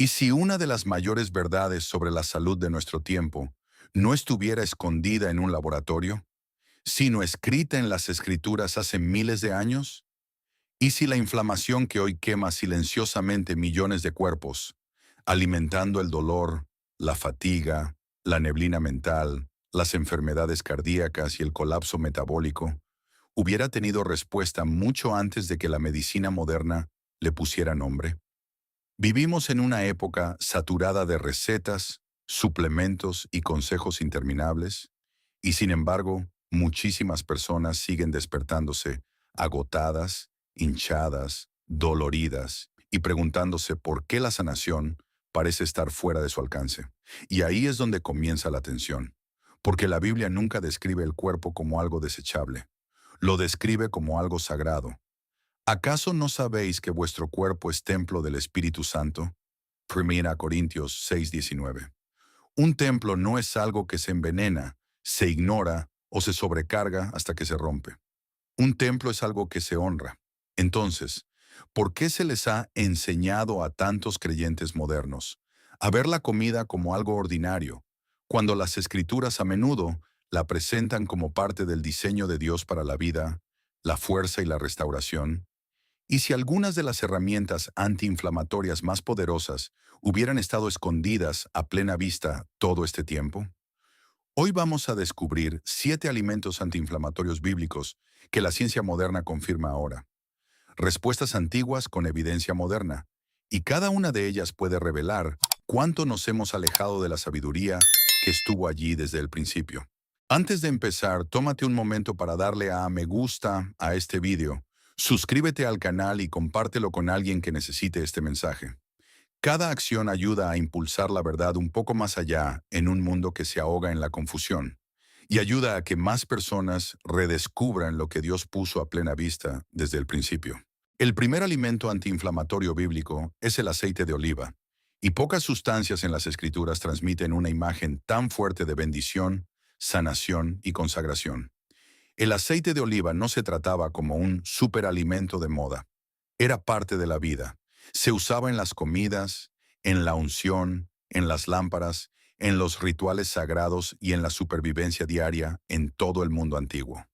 ¿Y si una de las mayores verdades sobre la salud de nuestro tiempo no estuviera escondida en un laboratorio, sino escrita en las escrituras hace miles de años? ¿Y si la inflamación que hoy quema silenciosamente millones de cuerpos, alimentando el dolor, la fatiga, la neblina mental, las enfermedades cardíacas y el colapso metabólico, hubiera tenido respuesta mucho antes de que la medicina moderna le pusiera nombre? Vivimos en una época saturada de recetas, suplementos y consejos interminables, y sin embargo, muchísimas personas siguen despertándose agotadas, hinchadas, doloridas y preguntándose por qué la sanación parece estar fuera de su alcance. Y ahí es donde comienza la tensión, porque la Biblia nunca describe el cuerpo como algo desechable, lo describe como algo sagrado. ¿Acaso no sabéis que vuestro cuerpo es templo del Espíritu Santo? 1 Corintios 6:19. Un templo no es algo que se envenena, se ignora o se sobrecarga hasta que se rompe. Un templo es algo que se honra. Entonces, ¿por qué se les ha enseñado a tantos creyentes modernos a ver la comida como algo ordinario, cuando las Escrituras a menudo la presentan como parte del diseño de Dios para la vida, la fuerza y la restauración? ¿Y si algunas de las herramientas antiinflamatorias más poderosas hubieran estado escondidas a plena vista todo este tiempo? Hoy vamos a descubrir 7 alimentos antiinflamatorios bíblicos que la ciencia moderna confirma ahora. Respuestas antiguas con evidencia moderna. Y cada una de ellas puede revelar cuánto nos hemos alejado de la sabiduría que estuvo allí desde el principio. Antes de empezar, tómate un momento para darle a me gusta a este video. Suscríbete al canal y compártelo con alguien que necesite este mensaje. Cada acción ayuda a impulsar la verdad un poco más allá en un mundo que se ahoga en la confusión, y ayuda a que más personas redescubran lo que Dios puso a plena vista desde el principio. El primer alimento antiinflamatorio bíblico es el aceite de oliva, y pocas sustancias en las Escrituras transmiten una imagen tan fuerte de bendición, sanación y consagración. El aceite de oliva no se trataba como un superalimento de moda. Era parte de la vida. Se usaba en las comidas, en la unción, en las lámparas, en los rituales sagrados y en la supervivencia diaria en todo el mundo antiguo.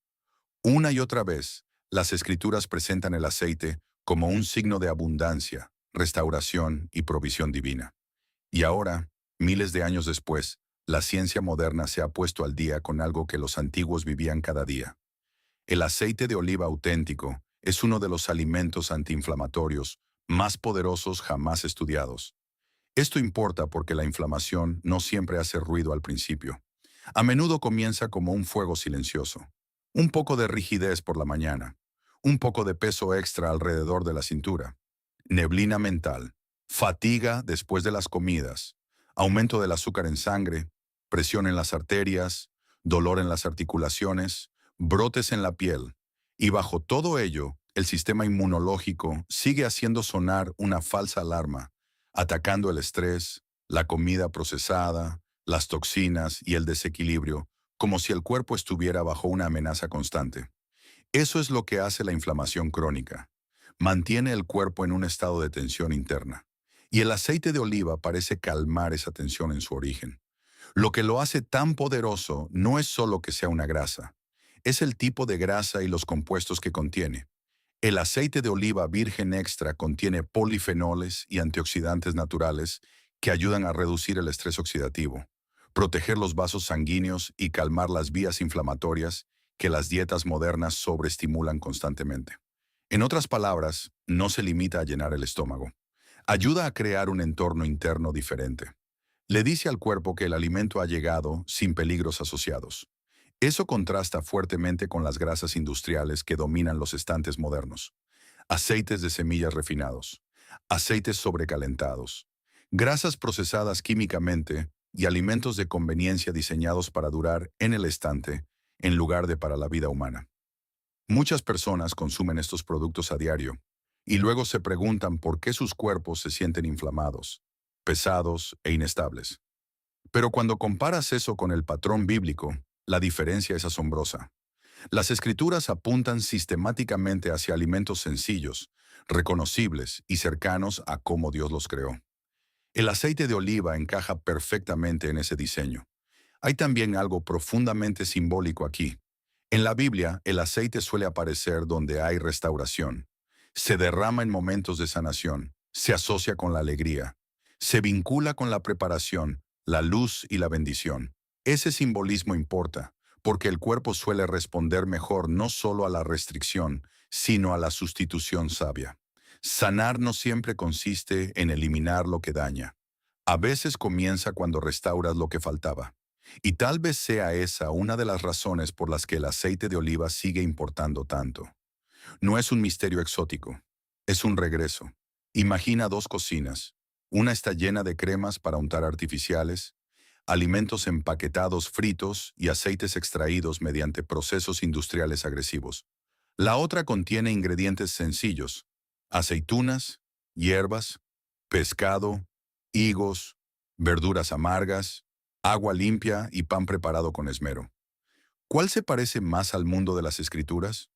Una y otra vez, las Escrituras presentan el aceite como un signo de abundancia, restauración y provisión divina. Y ahora, miles de años después, la ciencia moderna se ha puesto al día con algo que los antiguos vivían cada día. El aceite de oliva auténtico es uno de los alimentos antiinflamatorios más poderosos jamás estudiados. Esto importa porque la inflamación no siempre hace ruido al principio. A menudo comienza como un fuego silencioso. Un poco de rigidez por la mañana. Un poco de peso extra alrededor de la cintura. Neblina mental. Fatiga después de las comidas. Aumento del azúcar en sangre. Presión en las arterias. Dolor en las articulaciones. Brotes en la piel. Y bajo todo ello, el sistema inmunológico sigue haciendo sonar una falsa alarma, atacando el estrés, la comida procesada, las toxinas y el desequilibrio, como si el cuerpo estuviera bajo una amenaza constante. Eso es lo que hace la inflamación crónica. Mantiene el cuerpo en un estado de tensión interna. Y el aceite de oliva parece calmar esa tensión en su origen. Lo que lo hace tan poderoso no es solo que sea una grasa, es el tipo de grasa y los compuestos que contiene. El aceite de oliva virgen extra contiene polifenoles y antioxidantes naturales que ayudan a reducir el estrés oxidativo, proteger los vasos sanguíneos y calmar las vías inflamatorias que las dietas modernas sobreestimulan constantemente. En otras palabras, no se limita a llenar el estómago. Ayuda a crear un entorno interno diferente. Le dice al cuerpo que el alimento ha llegado sin peligros asociados. Eso contrasta fuertemente con las grasas industriales que dominan los estantes modernos. Aceites de semillas refinados, aceites sobrecalentados, grasas procesadas químicamente y alimentos de conveniencia diseñados para durar en el estante en lugar de para la vida humana. Muchas personas consumen estos productos a diario y luego se preguntan por qué sus cuerpos se sienten inflamados, pesados e inestables. Pero cuando comparas eso con el patrón bíblico, la diferencia es asombrosa. Las Escrituras apuntan sistemáticamente hacia alimentos sencillos, reconocibles y cercanos a cómo Dios los creó. El aceite de oliva encaja perfectamente en ese diseño. Hay también algo profundamente simbólico aquí. En la Biblia, el aceite suele aparecer donde hay restauración. Se derrama en momentos de sanación, se asocia con la alegría, se vincula con la preparación, la luz y la bendición. Ese simbolismo importa, porque el cuerpo suele responder mejor no solo a la restricción, sino a la sustitución sabia. Sanar no siempre consiste en eliminar lo que daña. A veces comienza cuando restauras lo que faltaba. Y tal vez sea esa una de las razones por las que el aceite de oliva sigue importando tanto. No es un misterio exótico, es un regreso. Imagina dos cocinas. Una está llena de cremas para untar artificiales, alimentos empaquetados fritos y aceites extraídos mediante procesos industriales agresivos. La otra contiene ingredientes sencillos: aceitunas, hierbas, pescado, higos, verduras amargas, agua limpia y pan preparado con esmero. ¿Cuál se parece más al mundo de las escrituras?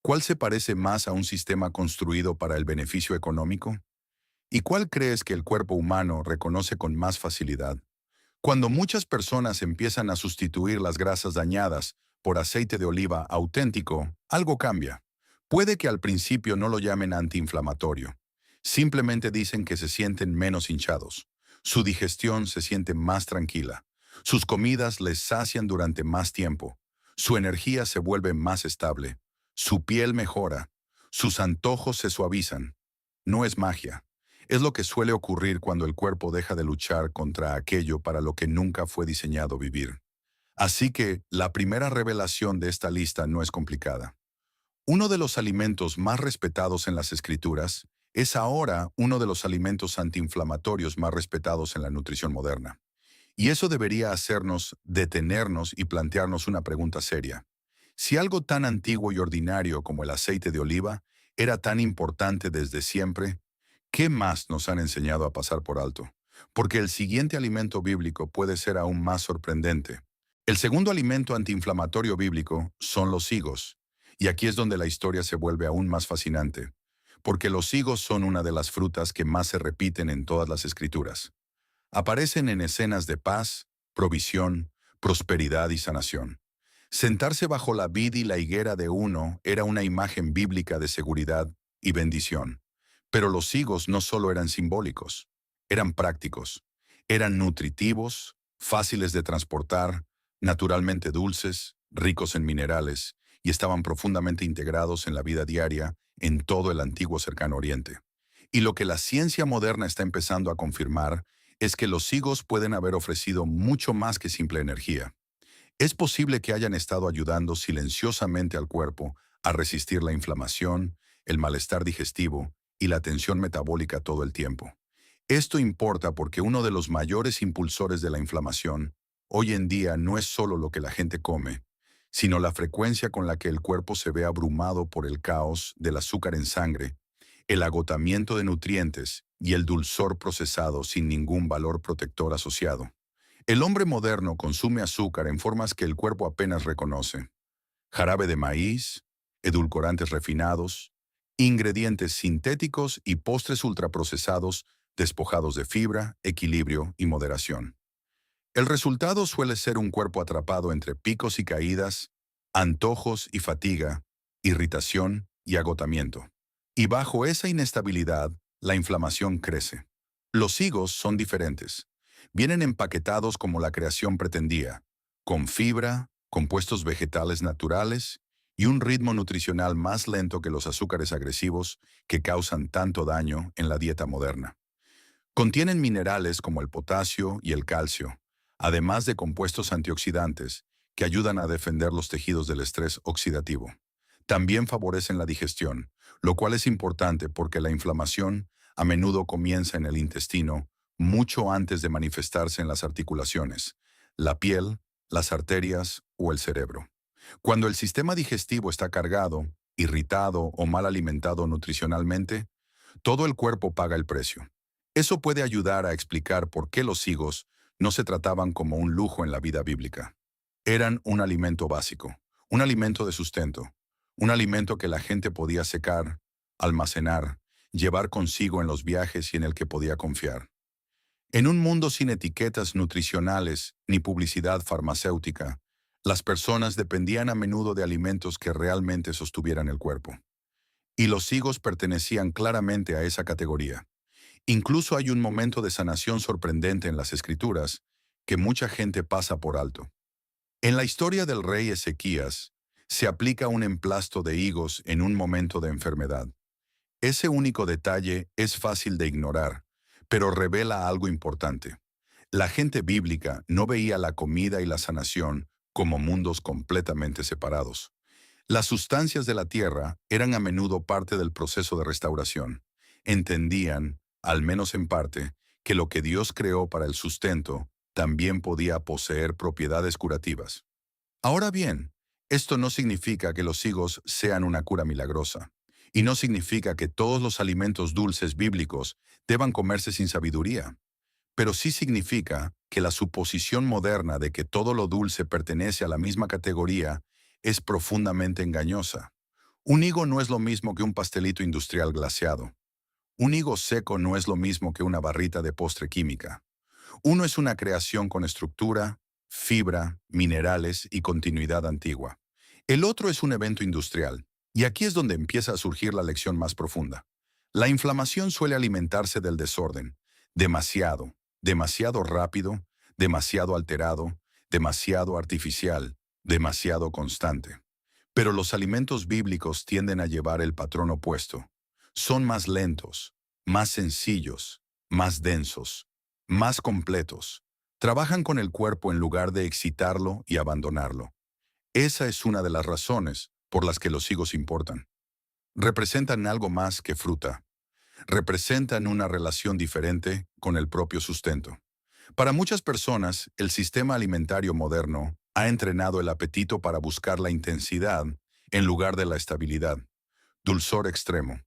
¿Cuál se parece más a un sistema construido para el beneficio económico? ¿Y cuál crees que el cuerpo humano reconoce con más facilidad? Cuando muchas personas empiezan a sustituir las grasas dañadas por aceite de oliva auténtico, algo cambia. Puede que al principio no lo llamen antiinflamatorio. Simplemente dicen que se sienten menos hinchados. Su digestión se siente más tranquila. Sus comidas les sacian durante más tiempo. Su energía se vuelve más estable. Su piel mejora. Sus antojos se suavizan. No es magia. Es lo que suele ocurrir cuando el cuerpo deja de luchar contra aquello para lo que nunca fue diseñado vivir. Así que la primera revelación de esta lista no es complicada. Uno de los alimentos más respetados en las escrituras es ahora uno de los alimentos antiinflamatorios más respetados en la nutrición moderna. Y eso debería hacernos detenernos y plantearnos una pregunta seria. Si algo tan antiguo y ordinario como el aceite de oliva era tan importante desde siempre, ¿qué más nos han enseñado a pasar por alto? Porque el siguiente alimento bíblico puede ser aún más sorprendente. El segundo alimento antiinflamatorio bíblico son los higos. Y aquí es donde la historia se vuelve aún más fascinante, porque los higos son una de las frutas que más se repiten en todas las escrituras. Aparecen en escenas de paz, provisión, prosperidad y sanación. Sentarse bajo la vid y la higuera de uno era una imagen bíblica de seguridad y bendición. Pero los higos no solo eran simbólicos, eran prácticos. Eran nutritivos, fáciles de transportar, naturalmente dulces, ricos en minerales, y estaban profundamente integrados en la vida diaria en todo el antiguo Cercano Oriente. Y lo que la ciencia moderna está empezando a confirmar es que los higos pueden haber ofrecido mucho más que simple energía. Es posible que hayan estado ayudando silenciosamente al cuerpo a resistir la inflamación, el malestar digestivo y la tensión metabólica todo el tiempo. Esto importa porque uno de los mayores impulsores de la inflamación hoy en día no es solo lo que la gente come, sino la frecuencia con la que el cuerpo se ve abrumado por el caos del azúcar en sangre, el agotamiento de nutrientes y el dulzor procesado sin ningún valor protector asociado. El hombre moderno consume azúcar en formas que el cuerpo apenas reconoce: jarabe de maíz, edulcorantes refinados, ingredientes sintéticos y postres ultraprocesados despojados de fibra, equilibrio y moderación. El resultado suele ser un cuerpo atrapado entre picos y caídas, antojos y fatiga, irritación y agotamiento. Y bajo esa inestabilidad, la inflamación crece. Los higos son diferentes. Vienen empaquetados como la creación pretendía, con fibra, compuestos vegetales naturales y un ritmo nutricional más lento que los azúcares agresivos que causan tanto daño en la dieta moderna. Contienen minerales como el potasio y el calcio, además de compuestos antioxidantes que ayudan a defender los tejidos del estrés oxidativo. También favorecen la digestión, lo cual es importante porque la inflamación a menudo comienza en el intestino mucho antes de manifestarse en las articulaciones, la piel, las arterias o el cerebro. Cuando el sistema digestivo está cargado, irritado o mal alimentado nutricionalmente, todo el cuerpo paga el precio. Eso puede ayudar a explicar por qué los higos no se trataban como un lujo en la vida bíblica. Eran un alimento básico, un alimento de sustento, un alimento que la gente podía secar, almacenar, llevar consigo en los viajes y en el que podía confiar. En un mundo sin etiquetas nutricionales ni publicidad farmacéutica, las personas dependían a menudo de alimentos que realmente sostuvieran el cuerpo. Y los higos pertenecían claramente a esa categoría. Incluso hay un momento de sanación sorprendente en las Escrituras que mucha gente pasa por alto. En la historia del rey Ezequías, se aplica un emplasto de higos en un momento de enfermedad. Ese único detalle es fácil de ignorar, pero revela algo importante. La gente bíblica no veía la comida y la sanación como mundos completamente separados. Las sustancias de la tierra eran a menudo parte del proceso de restauración. Entendían, al menos en parte, que lo que Dios creó para el sustento también podía poseer propiedades curativas. Ahora bien, esto no significa que los higos sean una cura milagrosa, y no significa que todos los alimentos dulces bíblicos deban comerse sin sabiduría, pero sí significa que la suposición moderna de que todo lo dulce pertenece a la misma categoría es profundamente engañosa. Un higo no es lo mismo que un pastelito industrial glaseado. Un higo seco no es lo mismo que una barrita de postre química. Uno es una creación con estructura, fibra, minerales y continuidad antigua. El otro es un evento industrial, y aquí es donde empieza a surgir la lección más profunda. La inflamación suele alimentarse del desorden, demasiado rápido, demasiado alterado, demasiado artificial, demasiado constante. Pero los alimentos bíblicos tienden a llevar el patrón opuesto. Son más lentos, más sencillos, más densos, más completos. Trabajan con el cuerpo en lugar de excitarlo y abandonarlo. Esa es una de las razones por las que los higos importan. Representan algo más que fruta. Representan una relación diferente con el propio sustento. Para muchas personas, el sistema alimentario moderno ha entrenado el apetito para buscar la intensidad en lugar de la estabilidad, dulzor extremo,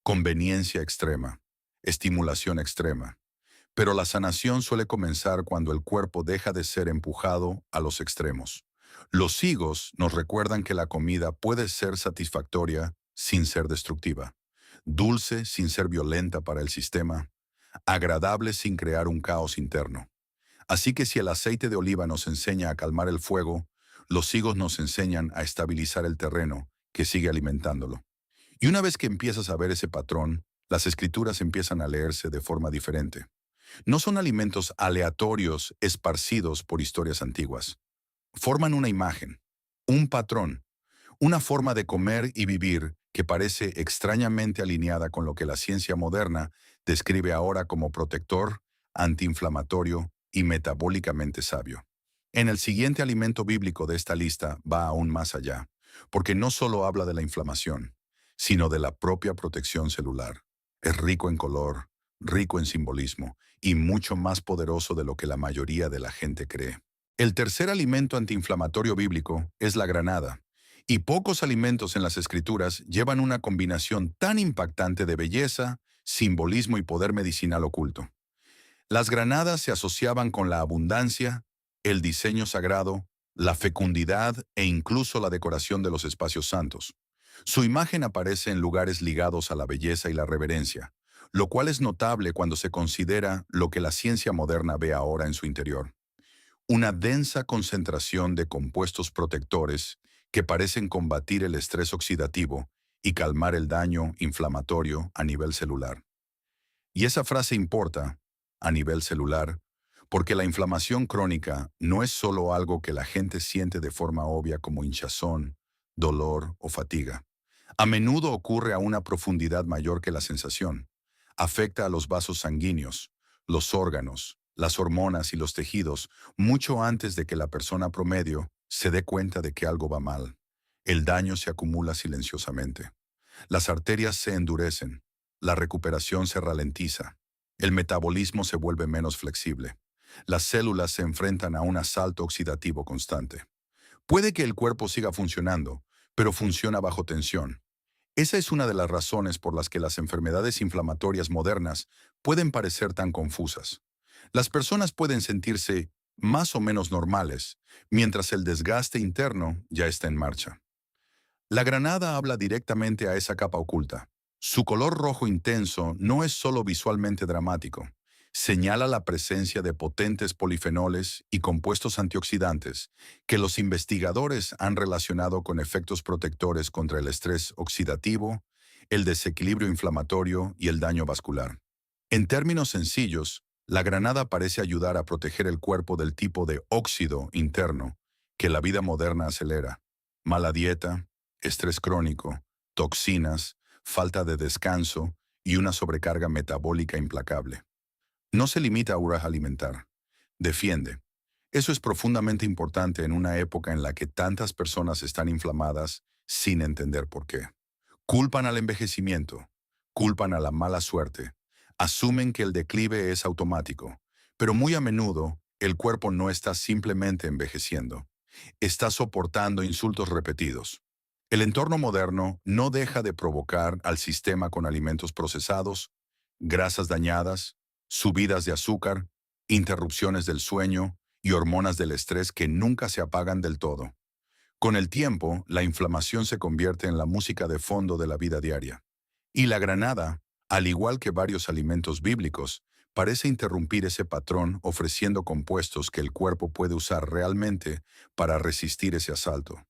conveniencia extrema, estimulación extrema. Pero la sanación suele comenzar cuando el cuerpo deja de ser empujado a los extremos. Los higos nos recuerdan que la comida puede ser satisfactoria sin ser destructiva, dulce sin ser violenta para el sistema, agradable sin crear un caos interno. Así que si el aceite de oliva nos enseña a calmar el fuego, los higos nos enseñan a estabilizar el terreno que sigue alimentándolo. Y una vez que empiezas a ver ese patrón, las escrituras empiezan a leerse de forma diferente. No son alimentos aleatorios esparcidos por historias antiguas. Forman una imagen, un patrón, una forma de comer y vivir que parece extrañamente alineada con lo que la ciencia moderna describe ahora como protector, antiinflamatorio y metabólicamente sabio. En el siguiente alimento bíblico de esta lista va aún más allá, porque no solo habla de la inflamación, sino de la propia protección celular. Es rico en color, rico en simbolismo y mucho más poderoso de lo que la mayoría de la gente cree. El tercer alimento antiinflamatorio bíblico es la granada, y pocos alimentos en las Escrituras llevan una combinación tan impactante de belleza, simbolismo y poder medicinal oculto. Las granadas se asociaban con la abundancia, el diseño sagrado, la fecundidad e incluso la decoración de los espacios santos. Su imagen aparece en lugares ligados a la belleza y la reverencia, lo cual es notable cuando se considera lo que la ciencia moderna ve ahora en su interior. Una densa concentración de compuestos protectores que parecen combatir el estrés oxidativo y calmar el daño inflamatorio a nivel celular. Y esa frase importa, a nivel celular, porque la inflamación crónica no es solo algo que la gente siente de forma obvia como hinchazón, dolor o fatiga. A menudo ocurre a una profundidad mayor que la sensación. Afecta a los vasos sanguíneos, los órganos, las hormonas y los tejidos mucho antes de que la persona promedio se dé cuenta de que algo va mal. El daño se acumula silenciosamente. Las arterias se endurecen, la recuperación se ralentiza, el metabolismo se vuelve menos flexible. Las células se enfrentan a un asalto oxidativo constante. Puede que el cuerpo siga funcionando, pero funciona bajo tensión. Esa es una de las razones por las que las enfermedades inflamatorias modernas pueden parecer tan confusas. Las personas pueden sentirse más o menos normales, mientras el desgaste interno ya está en marcha. La granada habla directamente a esa capa oculta. Su color rojo intenso no es solo visualmente dramático, Señala la presencia de potentes polifenoles y compuestos antioxidantes que los investigadores han relacionado con efectos protectores contra el estrés oxidativo, el desequilibrio inflamatorio y el daño vascular. En términos sencillos, la granada parece ayudar a proteger el cuerpo del tipo de óxido interno que la vida moderna acelera. Mala dieta, estrés crónico, toxinas, falta de descanso y una sobrecarga metabólica implacable. No se limita a alimentar, defiende. Eso es profundamente importante en una época en la que tantas personas están inflamadas sin entender por qué. Culpan al envejecimiento, culpan a la mala suerte, asumen que el declive es automático, pero muy a menudo el cuerpo no está simplemente envejeciendo, está soportando insultos repetidos. El entorno moderno no deja de provocar al sistema con alimentos procesados, grasas dañadas, subidas de azúcar, interrupciones del sueño y hormonas del estrés que nunca se apagan del todo. Con el tiempo, la inflamación se convierte en la música de fondo de la vida diaria. Y la granada, al igual que varios alimentos bíblicos, parece interrumpir ese patrón ofreciendo compuestos que el cuerpo puede usar realmente para resistir ese asalto.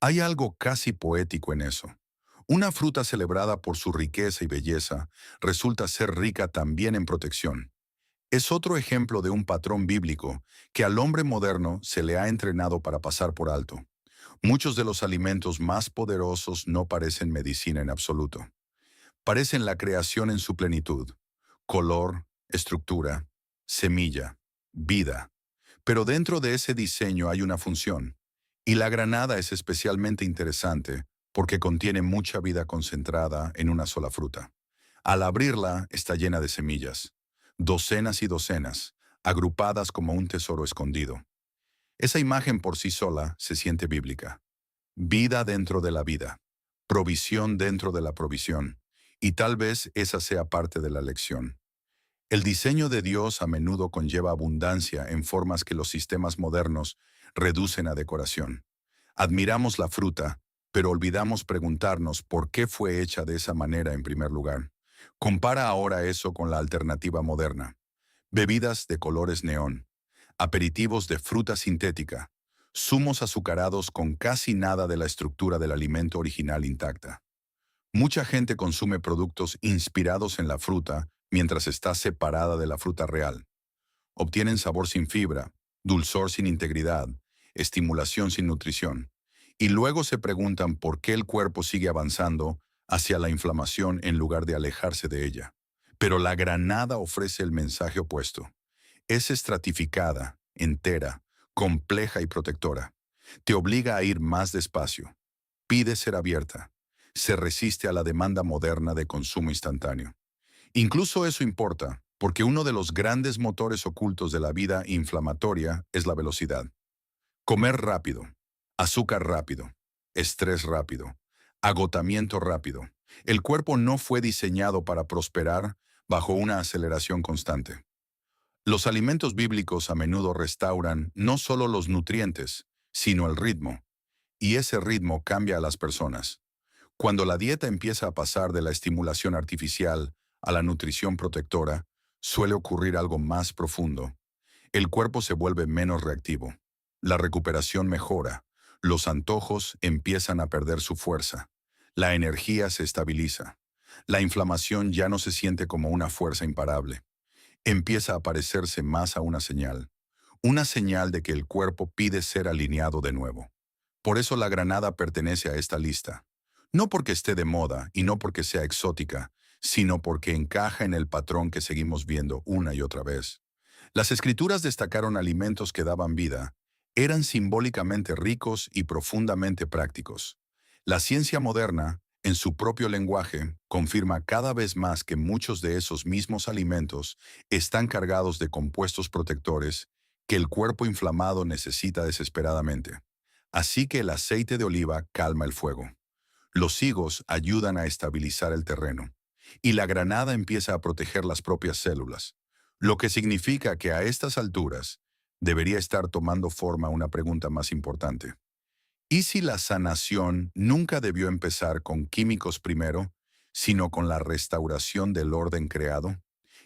Hay algo casi poético en eso. Una fruta celebrada por su riqueza y belleza resulta ser rica también en protección. Es otro ejemplo de un patrón bíblico que al hombre moderno se le ha entrenado para pasar por alto. Muchos de los alimentos más poderosos no parecen medicina en absoluto. Parecen la creación en su plenitud. Color, estructura, semilla, vida. Pero dentro de ese diseño hay una función. Y la granada es especialmente interesante porque contiene mucha vida concentrada en una sola fruta. Al abrirla está llena de semillas, docenas y docenas, agrupadas como un tesoro escondido. Esa imagen por sí sola se siente bíblica. Vida dentro de la vida, provisión dentro de la provisión, y tal vez esa sea parte de la lección. El diseño de Dios a menudo conlleva abundancia en formas que los sistemas modernos reducen a decoración. Admiramos la fruta, pero olvidamos preguntarnos por qué fue hecha de esa manera en primer lugar. Compara ahora eso con la alternativa moderna. Bebidas de colores neón, aperitivos de fruta sintética, zumos azucarados con casi nada de la estructura del alimento original intacta. Mucha gente consume productos inspirados en la fruta mientras está separada de la fruta real. Obtienen sabor sin fibra, dulzor sin integridad, estimulación sin nutrición. Y luego se preguntan por qué el cuerpo sigue avanzando hacia la inflamación en lugar de alejarse de ella. Pero la granada ofrece el mensaje opuesto. Es estratificada, entera, compleja y protectora. Te obliga a ir más despacio. Pide ser abierta. Se resiste a la demanda moderna de consumo instantáneo. Incluso eso importa, porque uno de los grandes motores ocultos de la vida inflamatoria es la velocidad. Comer rápido, azúcar rápido, estrés rápido, agotamiento rápido. El cuerpo no fue diseñado para prosperar bajo una aceleración constante. Los alimentos bíblicos a menudo restauran no solo los nutrientes, sino el ritmo, y ese ritmo cambia a las personas. Cuando la dieta empieza a pasar de la estimulación artificial a la nutrición protectora, suele ocurrir algo más profundo. El cuerpo se vuelve menos reactivo. La recuperación mejora. Los antojos empiezan a perder su fuerza. La energía se estabiliza. La inflamación ya no se siente como una fuerza imparable. Empieza a parecerse más a una señal de que el cuerpo pide ser alineado de nuevo. Por eso la granada pertenece a esta lista. No porque esté de moda y no porque sea exótica, sino porque encaja en el patrón que seguimos viendo una y otra vez. Las escrituras destacaron alimentos que daban vida, eran simbólicamente ricos y profundamente prácticos. La ciencia moderna, en su propio lenguaje, confirma cada vez más que muchos de esos mismos alimentos están cargados de compuestos protectores que el cuerpo inflamado necesita desesperadamente. Así que el aceite de oliva calma el fuego. Los higos ayudan a estabilizar el terreno. Y la granada empieza a proteger las propias células. Lo que significa que a estas alturas debería estar tomando forma una pregunta más importante. ¿Y si la sanación nunca debió empezar con químicos primero, sino con la restauración del orden creado?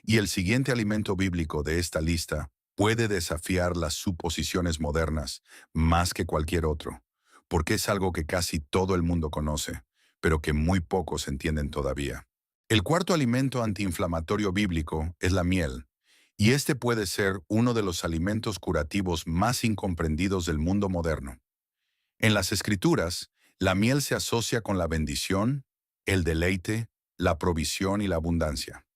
Y el siguiente alimento bíblico de esta lista puede desafiar las suposiciones modernas más que cualquier otro, porque es algo que casi todo el mundo conoce, pero que muy pocos entienden todavía. El cuarto alimento antiinflamatorio bíblico es la miel, y este puede ser uno de los alimentos curativos más incomprendidos del mundo moderno. En las Escrituras, la miel se asocia con la bendición, el deleite, la provisión y la abundancia.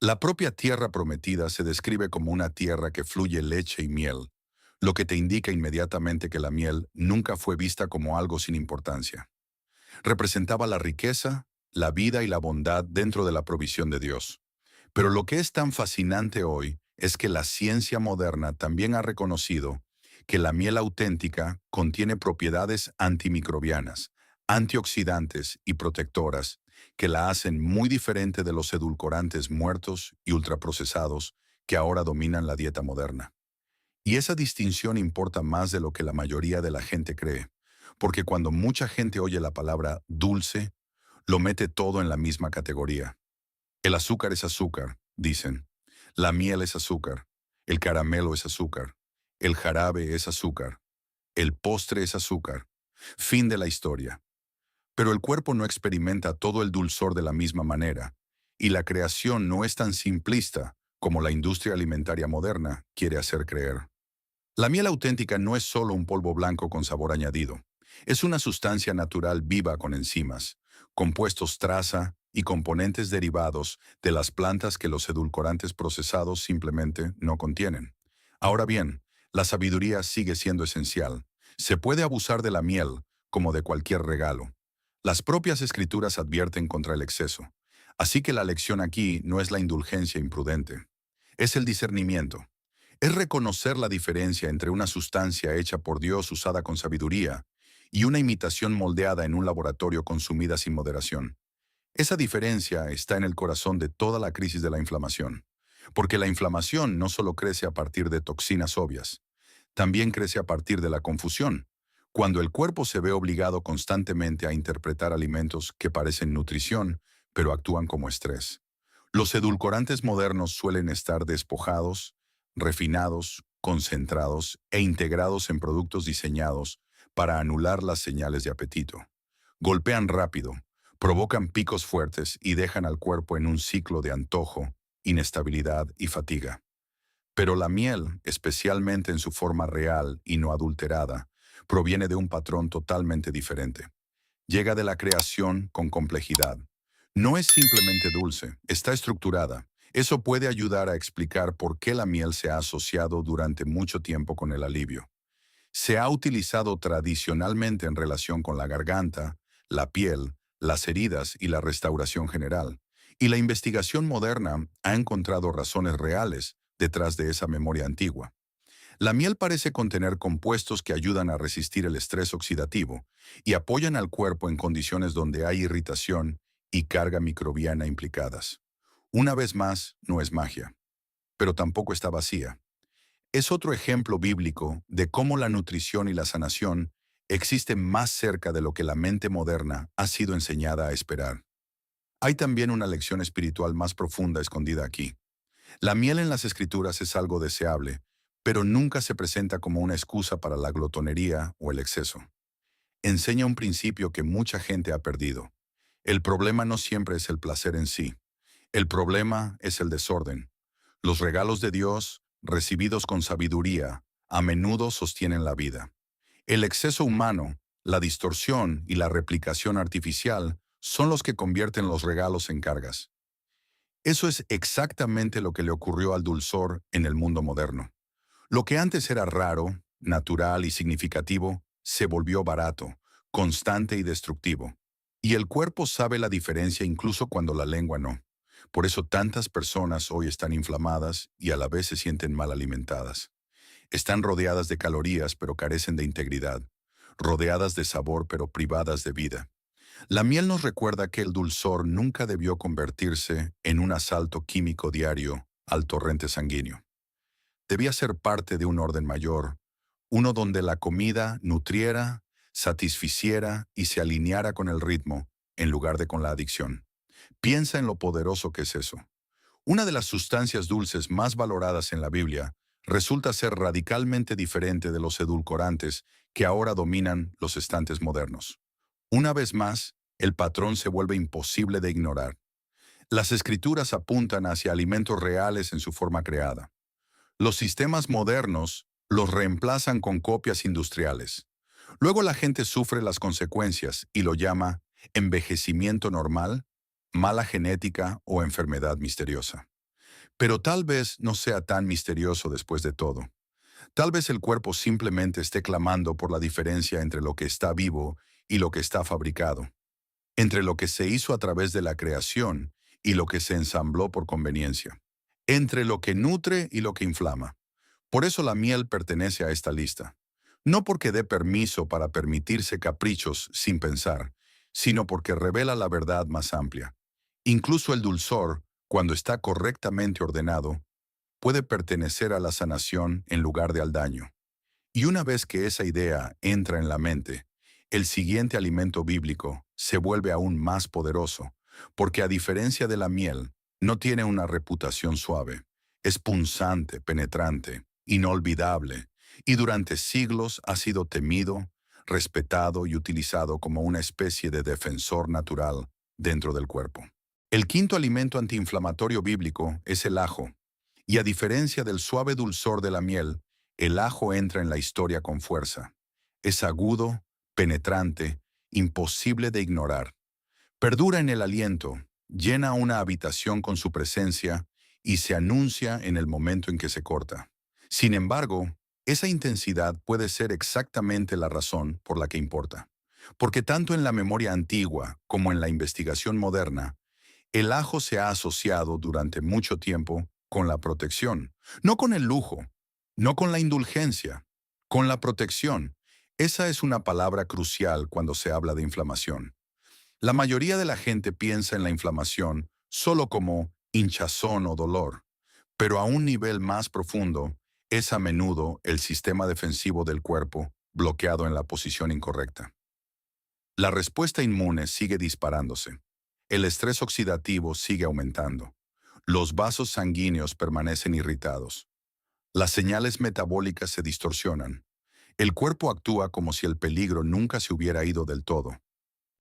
La propia tierra prometida se describe como una tierra que fluye leche y miel, lo que te indica inmediatamente que la miel nunca fue vista como algo sin importancia. Representaba la riqueza, la vida y la bondad dentro de la provisión de Dios. Pero lo que es tan fascinante hoy es que la ciencia moderna también ha reconocido que la miel auténtica contiene propiedades antimicrobianas, antioxidantes y protectoras que la hacen muy diferente de los edulcorantes muertos y ultraprocesados que ahora dominan la dieta moderna. Y esa distinción importa más de lo que la mayoría de la gente cree, porque cuando mucha gente oye la palabra dulce, lo mete todo en la misma categoría. El azúcar es azúcar, dicen. La miel es azúcar. El caramelo es azúcar. El jarabe es azúcar. El postre es azúcar. Fin de la historia. Pero el cuerpo no experimenta todo el dulzor de la misma manera, y la creación no es tan simplista como la industria alimentaria moderna quiere hacer creer. La miel auténtica no es solo un polvo blanco con sabor añadido. Es una sustancia natural viva con enzimas, compuestos traza y componentes derivados de las plantas que los edulcorantes procesados simplemente no contienen. Ahora bien, la sabiduría sigue siendo esencial. Se puede abusar de la miel como de cualquier regalo. Las propias escrituras advierten contra el exceso. Así que la lección aquí no es la indulgencia imprudente, es el discernimiento. Es reconocer la diferencia entre una sustancia hecha por Dios usada con sabiduría y una imitación moldeada en un laboratorio consumida sin moderación. Esa diferencia está en el corazón de toda la crisis de la inflamación, porque la inflamación no solo crece a partir de toxinas obvias, también crece a partir de la confusión, cuando el cuerpo se ve obligado constantemente a interpretar alimentos que parecen nutrición, pero actúan como estrés. Los edulcorantes modernos suelen estar despojados, refinados, concentrados e integrados en productos diseñados para anular las señales de apetito. Golpean rápido, provocan picos fuertes y dejan al cuerpo en un ciclo de antojo, inestabilidad y fatiga. Pero la miel, especialmente en su forma real y no adulterada, proviene de un patrón totalmente diferente. Llega de la creación con complejidad. No es simplemente dulce, está estructurada. Eso puede ayudar a explicar por qué la miel se ha asociado durante mucho tiempo con el alivio. Se ha utilizado tradicionalmente en relación con la garganta, la piel, las heridas y la restauración general. Y la investigación moderna ha encontrado razones reales detrás de esa memoria antigua. La miel parece contener compuestos que ayudan a resistir el estrés oxidativo y apoyan al cuerpo en condiciones donde hay irritación y carga microbiana implicadas. Una vez más, no es magia, pero tampoco está vacía. Es otro ejemplo bíblico de cómo la nutrición y la sanación existen más cerca de lo que la mente moderna ha sido enseñada a esperar. Hay también una lección espiritual más profunda escondida aquí. La miel en las escrituras es algo deseable, pero nunca se presenta como una excusa para la glotonería o el exceso. Enseña un principio que mucha gente ha perdido. El problema no siempre es el placer en sí. El problema es el desorden. Los regalos de Dios, recibidos con sabiduría, a menudo sostienen la vida. El exceso humano, la distorsión y la replicación artificial son los que convierten los regalos en cargas. Eso es exactamente lo que le ocurrió al dulzor en el mundo moderno. Lo que antes era raro, natural y significativo, se volvió barato, constante y destructivo. Y el cuerpo sabe la diferencia incluso cuando la lengua no. Por eso tantas personas hoy están inflamadas y a la vez se sienten mal alimentadas. Están rodeadas de calorías pero carecen de integridad, rodeadas de sabor pero privadas de vida. La miel nos recuerda que el dulzor nunca debió convertirse en un asalto químico diario al torrente sanguíneo. Debía ser parte de un orden mayor, uno donde la comida nutriera, satisficiera y se alineara con el ritmo, en lugar de con la adicción. Piensa en lo poderoso que es eso. Una de las sustancias dulces más valoradas en la Biblia resulta ser radicalmente diferente de los edulcorantes que ahora dominan los estantes modernos. Una vez más, el patrón se vuelve imposible de ignorar. Las escrituras apuntan hacia alimentos reales en su forma creada. Los sistemas modernos los reemplazan con copias industriales. Luego la gente sufre las consecuencias y lo llama envejecimiento normal, mala genética o enfermedad misteriosa. Pero tal vez no sea tan misterioso después de todo. Tal vez el cuerpo simplemente esté clamando por la diferencia entre lo que está vivo y lo que está fabricado, entre lo que se hizo a través de la creación y lo que se ensambló por conveniencia, entre lo que nutre y lo que inflama. Por eso la miel pertenece a esta lista. No porque dé permiso para permitirse caprichos sin pensar, sino porque revela la verdad más amplia. Incluso el dulzor, cuando está correctamente ordenado, puede pertenecer a la sanación en lugar de al daño. Y una vez que esa idea entra en la mente, el siguiente alimento bíblico se vuelve aún más poderoso, porque a diferencia de la miel, no tiene una reputación suave. Es punzante, penetrante, inolvidable, y durante siglos ha sido temido, respetado y utilizado como una especie de defensor natural dentro del cuerpo. El quinto alimento antiinflamatorio bíblico es el ajo, y a diferencia del suave dulzor de la miel, el ajo entra en la historia con fuerza. Es agudo, penetrante, imposible de ignorar. Perdura en el aliento, llena una habitación con su presencia y se anuncia en el momento en que se corta. Sin embargo, esa intensidad puede ser exactamente la razón por la que importa. Porque tanto en la memoria antigua como en la investigación moderna, el ajo se ha asociado durante mucho tiempo con la protección, no con el lujo, no con la indulgencia, con la protección. Esa es una palabra crucial cuando se habla de inflamación. La mayoría de la gente piensa en la inflamación solo como hinchazón o dolor, pero a un nivel más profundo es a menudo el sistema defensivo del cuerpo bloqueado en la posición incorrecta. La respuesta inmune sigue disparándose. El estrés oxidativo sigue aumentando. Los vasos sanguíneos permanecen irritados. Las señales metabólicas se distorsionan. El cuerpo actúa como si el peligro nunca se hubiera ido del todo.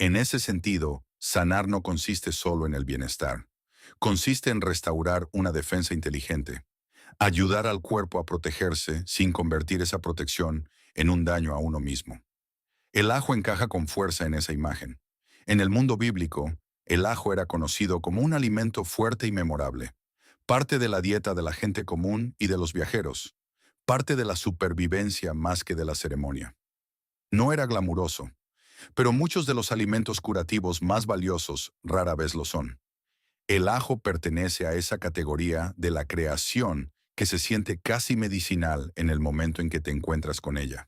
En ese sentido, sanar no consiste solo en el bienestar. Consiste en restaurar una defensa inteligente. Ayudar al cuerpo a protegerse sin convertir esa protección en un daño a uno mismo. El ajo encaja con fuerza en esa imagen. En el mundo bíblico, el ajo era conocido como un alimento fuerte y memorable, parte de la dieta de la gente común y de los viajeros, parte de la supervivencia más que de la ceremonia. No era glamuroso, pero muchos de los alimentos curativos más valiosos rara vez lo son. El ajo pertenece a esa categoría de la creación que se siente casi medicinal en el momento en que te encuentras con ella.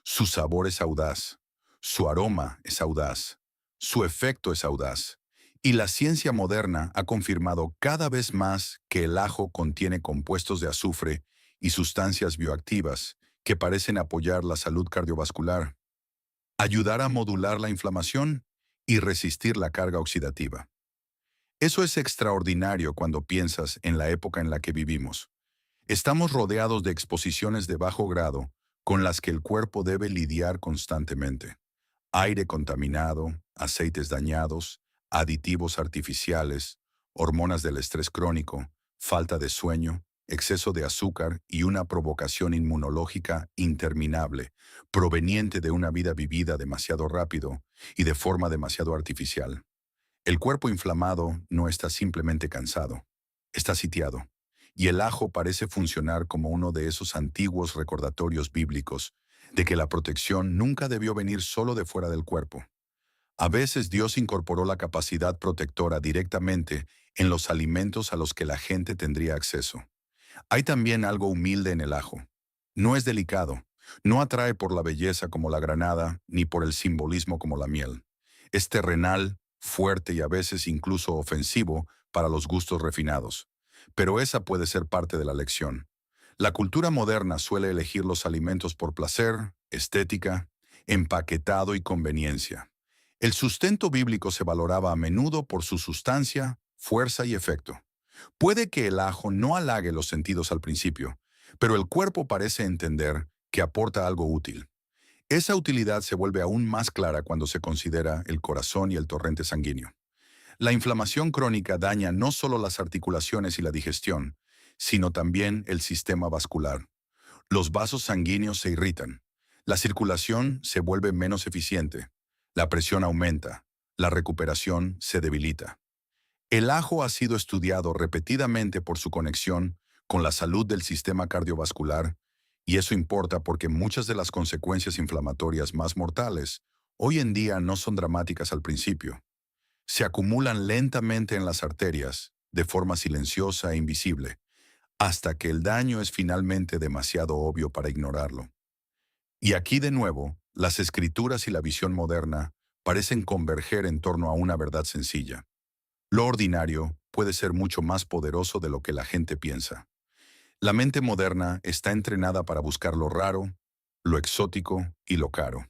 Su sabor es audaz, su aroma es audaz, su efecto es audaz. Y la ciencia moderna ha confirmado cada vez más que el ajo contiene compuestos de azufre y sustancias bioactivas que parecen apoyar la salud cardiovascular, ayudar a modular la inflamación y resistir la carga oxidativa. Eso es extraordinario cuando piensas en la época en la que vivimos. Estamos rodeados de exposiciones de bajo grado con las que el cuerpo debe lidiar constantemente. Aire contaminado, aceites dañados, aditivos artificiales, hormonas del estrés crónico, falta de sueño, exceso de azúcar y una provocación inmunológica interminable, proveniente de una vida vivida demasiado rápido y de forma demasiado artificial. El cuerpo inflamado no está simplemente cansado, está sitiado. Y el ajo parece funcionar como uno de esos antiguos recordatorios bíblicos de que la protección nunca debió venir solo de fuera del cuerpo. A veces Dios incorporó la capacidad protectora directamente en los alimentos a los que la gente tendría acceso. Hay también algo humilde en el ajo. No es delicado, no atrae por la belleza como la granada, ni por el simbolismo como la miel. Es terrenal, fuerte y a veces incluso ofensivo para los gustos refinados. Pero esa puede ser parte de la lección. La cultura moderna suele elegir los alimentos por placer, estética, empaquetado y conveniencia. El sustento bíblico se valoraba a menudo por su sustancia, fuerza y efecto. Puede que el ajo no halague los sentidos al principio, pero el cuerpo parece entender que aporta algo útil. Esa utilidad se vuelve aún más clara cuando se considera el corazón y el torrente sanguíneo. La inflamación crónica daña no solo las articulaciones y la digestión, sino también el sistema vascular. Los vasos sanguíneos se irritan, la circulación se vuelve menos eficiente, la presión aumenta, la recuperación se debilita. El ajo ha sido estudiado repetidamente por su conexión con la salud del sistema cardiovascular, y eso importa porque muchas de las consecuencias inflamatorias más mortales hoy en día no son dramáticas al principio. Se acumulan lentamente en las arterias, de forma silenciosa e invisible, hasta que el daño es finalmente demasiado obvio para ignorarlo. Y aquí de nuevo, las escrituras y la visión moderna parecen converger en torno a una verdad sencilla. Lo ordinario puede ser mucho más poderoso de lo que la gente piensa. La mente moderna está entrenada para buscar lo raro, lo exótico y lo caro.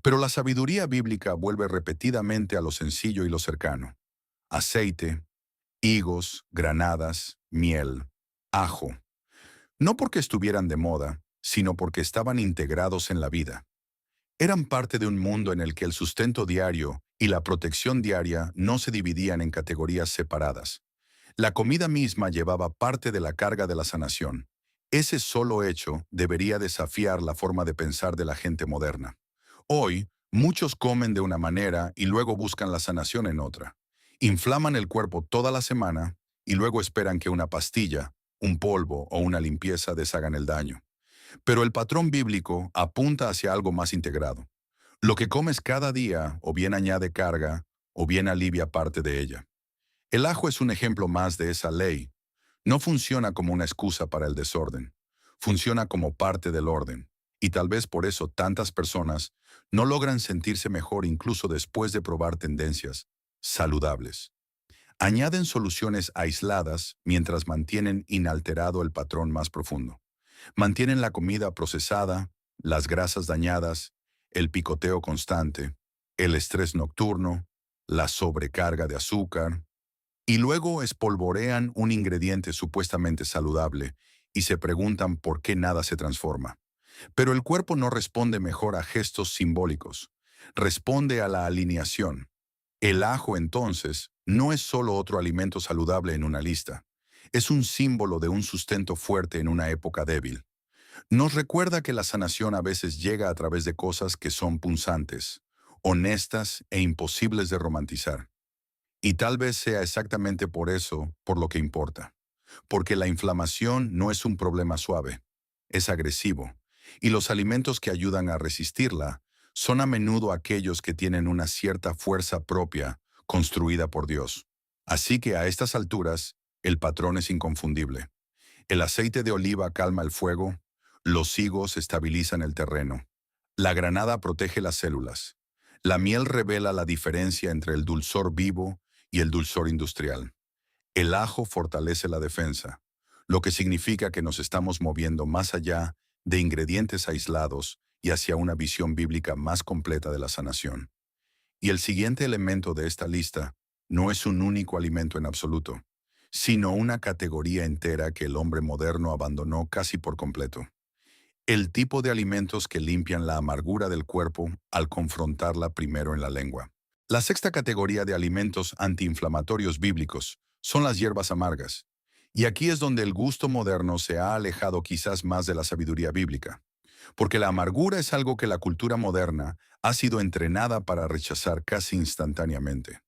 Pero la sabiduría bíblica vuelve repetidamente a lo sencillo y lo cercano. Aceite, higos, granadas, miel, ajo. No porque estuvieran de moda, sino porque estaban integrados en la vida. Eran parte de un mundo en el que el sustento diario y la protección diaria no se dividían en categorías separadas. La comida misma llevaba parte de la carga de la sanación. Ese solo hecho debería desafiar la forma de pensar de la gente moderna. Hoy, muchos comen de una manera y luego buscan la sanación en otra. Inflaman el cuerpo toda la semana y luego esperan que una pastilla, un polvo o una limpieza deshagan el daño. Pero el patrón bíblico apunta hacia algo más integrado. Lo que comes cada día o bien añade carga o bien alivia parte de ella. El ajo es un ejemplo más de esa ley. No funciona como una excusa para el desorden. Funciona como parte del orden. Y tal vez por eso tantas personas no logran sentirse mejor incluso después de probar tendencias saludables. Añaden soluciones aisladas mientras mantienen inalterado el patrón más profundo. Mantienen la comida procesada, las grasas dañadas, el picoteo constante, el estrés nocturno, la sobrecarga de azúcar, y luego espolvorean un ingrediente supuestamente saludable y se preguntan por qué nada se transforma. Pero el cuerpo no responde mejor a gestos simbólicos, responde a la alineación. El ajo, entonces, no es solo otro alimento saludable en una lista, es un símbolo de un sustento fuerte en una época débil. Nos recuerda que la sanación a veces llega a través de cosas que son punzantes, honestas e imposibles de romantizar. Y tal vez sea exactamente por eso por lo que importa. Porque la inflamación no es un problema suave, es agresivo. Y los alimentos que ayudan a resistirla son a menudo aquellos que tienen una cierta fuerza propia construida por Dios. Así que a estas alturas, el patrón es inconfundible. El aceite de oliva calma el fuego, los higos estabilizan el terreno, la granada protege las células, la miel revela la diferencia entre el dulzor vivo y el dulzor industrial. El ajo fortalece la defensa, lo que significa que nos estamos moviendo más allá de ingredientes aislados y hacia una visión bíblica más completa de la sanación. Y el siguiente elemento de esta lista no es un único alimento en absoluto, sino una categoría entera que el hombre moderno abandonó casi por completo. El tipo de alimentos que limpian la amargura del cuerpo al confrontarla primero en la lengua. La sexta categoría de alimentos antiinflamatorios bíblicos son las hierbas amargas. Y aquí es donde el gusto moderno se ha alejado quizás más de la sabiduría bíblica. Porque la amargura es algo que la cultura moderna ha sido entrenada para rechazar casi instantáneamente.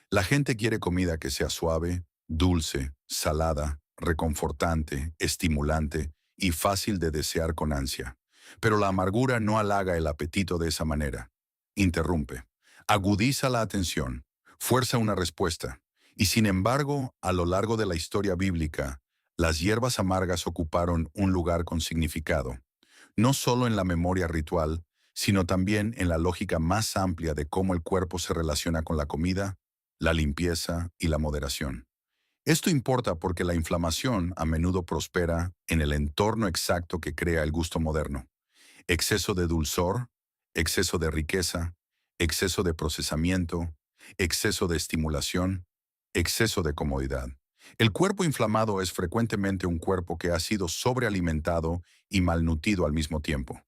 La gente quiere comida que sea suave, dulce, salada, reconfortante, estimulante y fácil de desear con ansia. Pero la amargura no halaga el apetito de esa manera. Interrumpe, agudiza la atención, fuerza una respuesta. Y sin embargo, a lo largo de la historia bíblica, las hierbas amargas ocuparon un lugar con significado, no solo en la memoria ritual, sino también en la lógica más amplia de cómo el cuerpo se relaciona con la comida, la limpieza y la moderación. Esto importa porque la inflamación a menudo prospera en el entorno exacto que crea el gusto moderno. Exceso de dulzor, exceso de riqueza, exceso de procesamiento, exceso de estimulación, exceso de comodidad. El cuerpo inflamado es frecuentemente un cuerpo que ha sido sobrealimentado y malnutrido al mismo tiempo.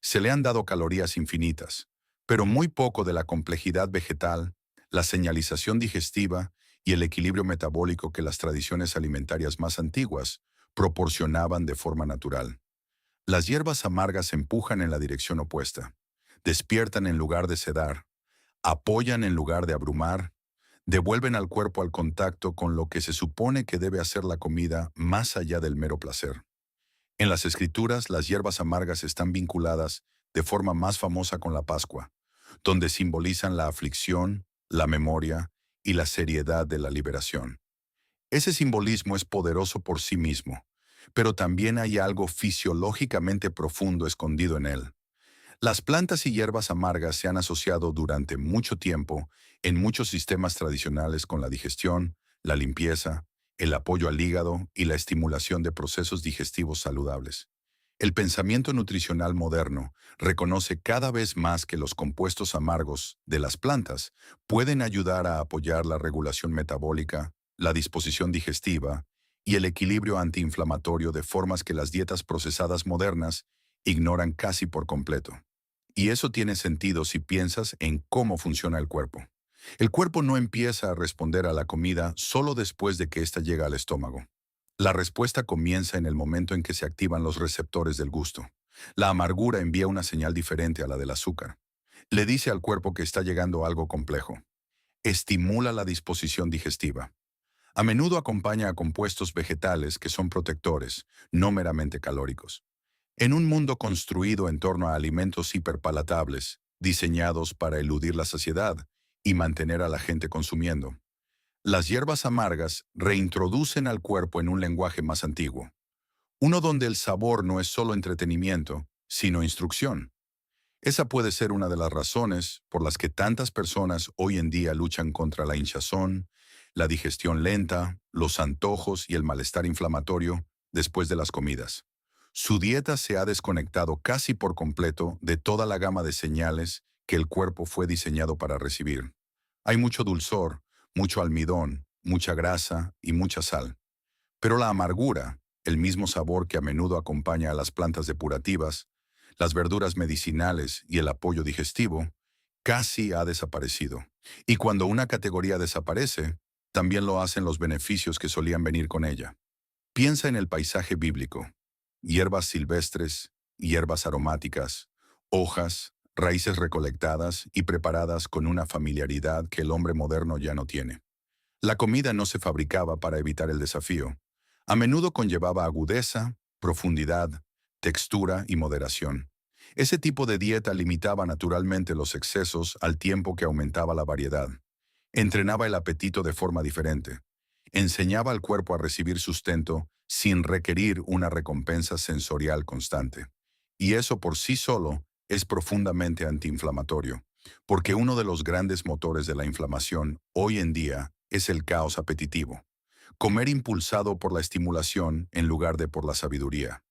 Se le han dado calorías infinitas, pero muy poco de la complejidad vegetal, la señalización digestiva y el equilibrio metabólico que las tradiciones alimentarias más antiguas proporcionaban de forma natural. Las hierbas amargas empujan en la dirección opuesta, despiertan en lugar de sedar, apoyan en lugar de abrumar, devuelven al cuerpo al contacto con lo que se supone que debe hacer la comida más allá del mero placer. En las escrituras, las hierbas amargas están vinculadas de forma más famosa con la Pascua, donde simbolizan la aflicción, la memoria y la seriedad de la liberación. Ese simbolismo es poderoso por sí mismo, pero también hay algo fisiológicamente profundo escondido en él. Las plantas y hierbas amargas se han asociado durante mucho tiempo en muchos sistemas tradicionales con la digestión, la limpieza, el apoyo al hígado y la estimulación de procesos digestivos saludables. El pensamiento nutricional moderno reconoce cada vez más que los compuestos amargos de las plantas pueden ayudar a apoyar la regulación metabólica, la disposición digestiva y el equilibrio antiinflamatorio de formas que las dietas procesadas modernas ignoran casi por completo. Y eso tiene sentido si piensas en cómo funciona el cuerpo. El cuerpo no empieza a responder a la comida solo después de que ésta llega al estómago. La respuesta comienza en el momento en que se activan los receptores del gusto. La amargura envía una señal diferente a la del azúcar. Le dice al cuerpo que está llegando algo complejo. Estimula la disposición digestiva. A menudo acompaña a compuestos vegetales que son protectores, no meramente calóricos. En un mundo construido en torno a alimentos hiperpalatables, diseñados para eludir la saciedad y mantener a la gente consumiendo, las hierbas amargas reintroducen al cuerpo en un lenguaje más antiguo, uno donde el sabor no es solo entretenimiento, sino instrucción. Esa puede ser una de las razones por las que tantas personas hoy en día luchan contra la hinchazón, la digestión lenta, los antojos y el malestar inflamatorio después de las comidas. Su dieta se ha desconectado casi por completo de toda la gama de señales que el cuerpo fue diseñado para recibir. Hay mucho dulzor, mucho almidón, mucha grasa y mucha sal. Pero la amargura, el mismo sabor que a menudo acompaña a las plantas depurativas, las verduras medicinales y el apoyo digestivo, casi ha desaparecido. Y cuando una categoría desaparece, también lo hacen los beneficios que solían venir con ella. Piensa en el paisaje bíblico: hierbas silvestres, hierbas aromáticas, hojas, raíces recolectadas y preparadas con una familiaridad que el hombre moderno ya no tiene. La comida no se fabricaba para evitar el desafío. A menudo conllevaba agudeza, profundidad, textura y moderación. Ese tipo de dieta limitaba naturalmente los excesos al tiempo que aumentaba la variedad. Entrenaba el apetito de forma diferente. Enseñaba al cuerpo a recibir sustento sin requerir una recompensa sensorial constante. Y eso por sí solo es profundamente antiinflamatorio, porque uno de los grandes motores de la inflamación hoy en día es el caos apetitivo. Comer impulsado por la estimulación en lugar de por la sabiduría.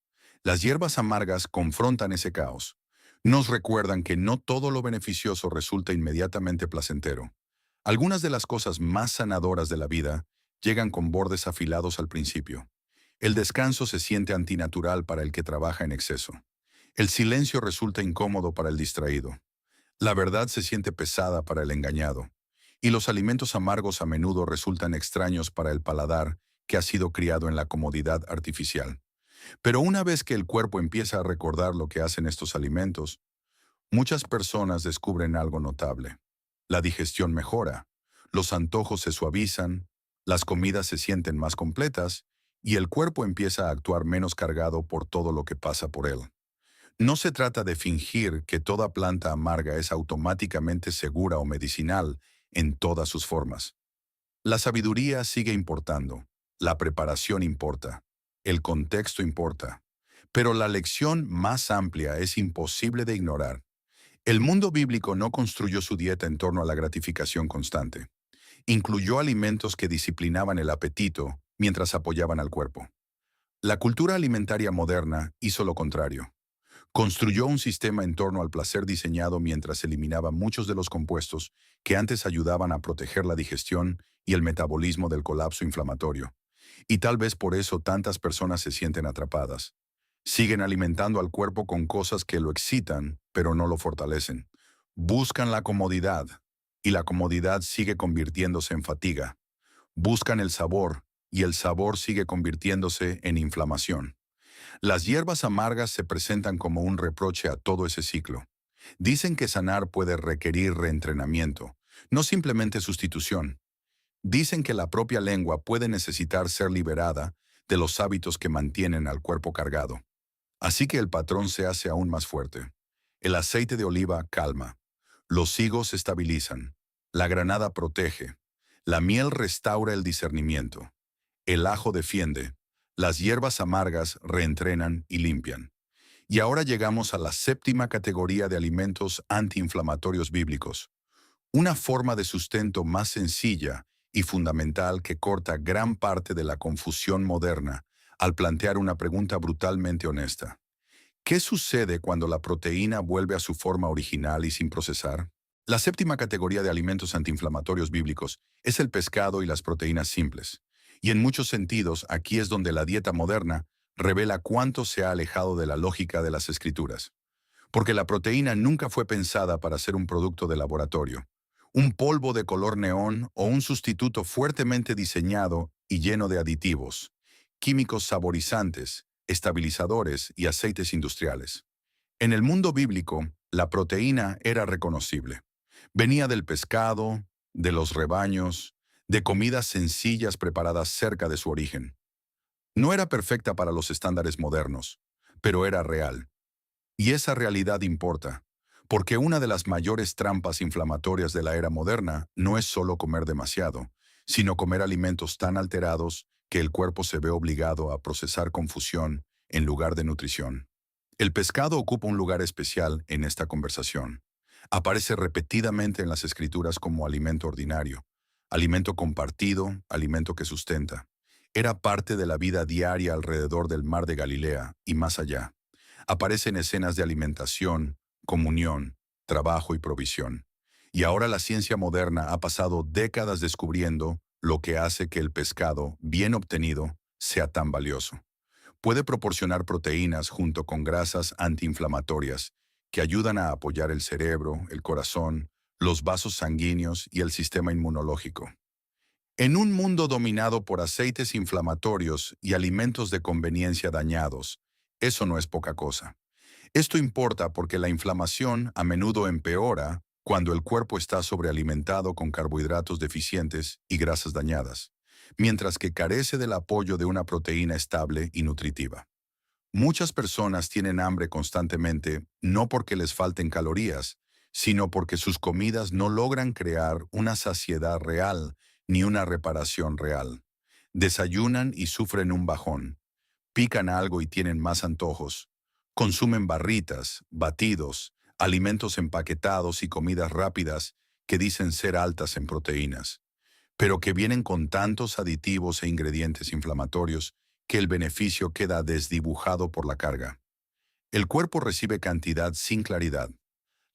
Las hierbas amargas confrontan ese caos. Nos recuerdan que no todo lo beneficioso resulta inmediatamente placentero. Algunas de las cosas más sanadoras de la vida llegan con bordes afilados al principio. El descanso se siente antinatural para el que trabaja en exceso. El silencio resulta incómodo para el distraído. La verdad se siente pesada para el engañado. Y los alimentos amargos a menudo resultan extraños para el paladar que ha sido criado en la comodidad artificial. Pero una vez que el cuerpo empieza a recordar lo que hacen estos alimentos, muchas personas descubren algo notable. La digestión mejora, los antojos se suavizan, las comidas se sienten más completas y el cuerpo empieza a actuar menos cargado por todo lo que pasa por él. No se trata de fingir que toda planta amarga es automáticamente segura o medicinal en todas sus formas. La sabiduría sigue importando, la preparación importa, el contexto importa, pero la lección más amplia es imposible de ignorar. El mundo bíblico no construyó su dieta en torno a la gratificación constante. Incluyó alimentos que disciplinaban el apetito mientras apoyaban al cuerpo. La cultura alimentaria moderna hizo lo contrario. Construyó un sistema en torno al placer diseñado mientras eliminaba muchos de los compuestos que antes ayudaban a proteger la digestión y el metabolismo del colapso inflamatorio. Y tal vez por eso tantas personas se sienten atrapadas. Siguen alimentando al cuerpo con cosas que lo excitan, pero no lo fortalecen. Buscan la comodidad, y la comodidad sigue convirtiéndose en fatiga. Buscan el sabor, y el sabor sigue convirtiéndose en inflamación. Las hierbas amargas se presentan como un reproche a todo ese ciclo. Dicen que sanar puede requerir reentrenamiento, no simplemente sustitución. Dicen que la propia lengua puede necesitar ser liberada de los hábitos que mantienen al cuerpo cargado. Así que el patrón se hace aún más fuerte. El aceite de oliva calma. Los higos estabilizan. La granada protege. La miel restaura el discernimiento. El ajo defiende. Las hierbas amargas reentrenan y limpian. Y ahora llegamos a la séptima categoría de alimentos antiinflamatorios bíblicos. Una forma de sustento más sencilla y fundamental que corta gran parte de la confusión moderna al plantear una pregunta brutalmente honesta. ¿Qué sucede cuando la proteína vuelve a su forma original y sin procesar? La séptima categoría de alimentos antiinflamatorios bíblicos es el pescado y las proteínas simples. Y en muchos sentidos, aquí es donde la dieta moderna revela cuánto se ha alejado de la lógica de las escrituras. Porque la proteína nunca fue pensada para ser un producto de laboratorio, un polvo de color neón o un sustituto fuertemente diseñado y lleno de aditivos, químicos saborizantes, estabilizadores y aceites industriales. En el mundo bíblico, la proteína era reconocible. Venía del pescado, de los rebaños, de comidas sencillas preparadas cerca de su origen. No era perfecta para los estándares modernos, pero era real. Y esa realidad importa, porque una de las mayores trampas inflamatorias de la era moderna no es solo comer demasiado, sino comer alimentos tan alterados que el cuerpo se ve obligado a procesar confusión en lugar de nutrición. El pescado ocupa un lugar especial en esta conversación. Aparece repetidamente en las escrituras como alimento ordinario, alimento compartido, alimento que sustenta. Era parte de la vida diaria alrededor del mar de Galilea y más allá. Aparecen escenas de alimentación, comunión, trabajo y provisión. Y ahora la ciencia moderna ha pasado décadas descubriendo lo que hace que el pescado, bien obtenido, sea tan valioso. Puede proporcionar proteínas junto con grasas antiinflamatorias que ayudan a apoyar el cerebro, el corazón, los vasos sanguíneos y el sistema inmunológico. En un mundo dominado por aceites inflamatorios y alimentos de conveniencia dañados, eso no es poca cosa. Esto importa porque la inflamación a menudo empeora cuando el cuerpo está sobrealimentado con carbohidratos deficientes y grasas dañadas, mientras que carece del apoyo de una proteína estable y nutritiva. Muchas personas tienen hambre constantemente no porque les falten calorías, sino porque sus comidas no logran crear una saciedad real ni una reparación real. Desayunan y sufren un bajón. Pican algo y tienen más antojos. Consumen barritas, batidos, alimentos empaquetados y comidas rápidas que dicen ser altas en proteínas, pero que vienen con tantos aditivos e ingredientes inflamatorios que el beneficio queda desdibujado por la carga. El cuerpo recibe cantidad sin claridad.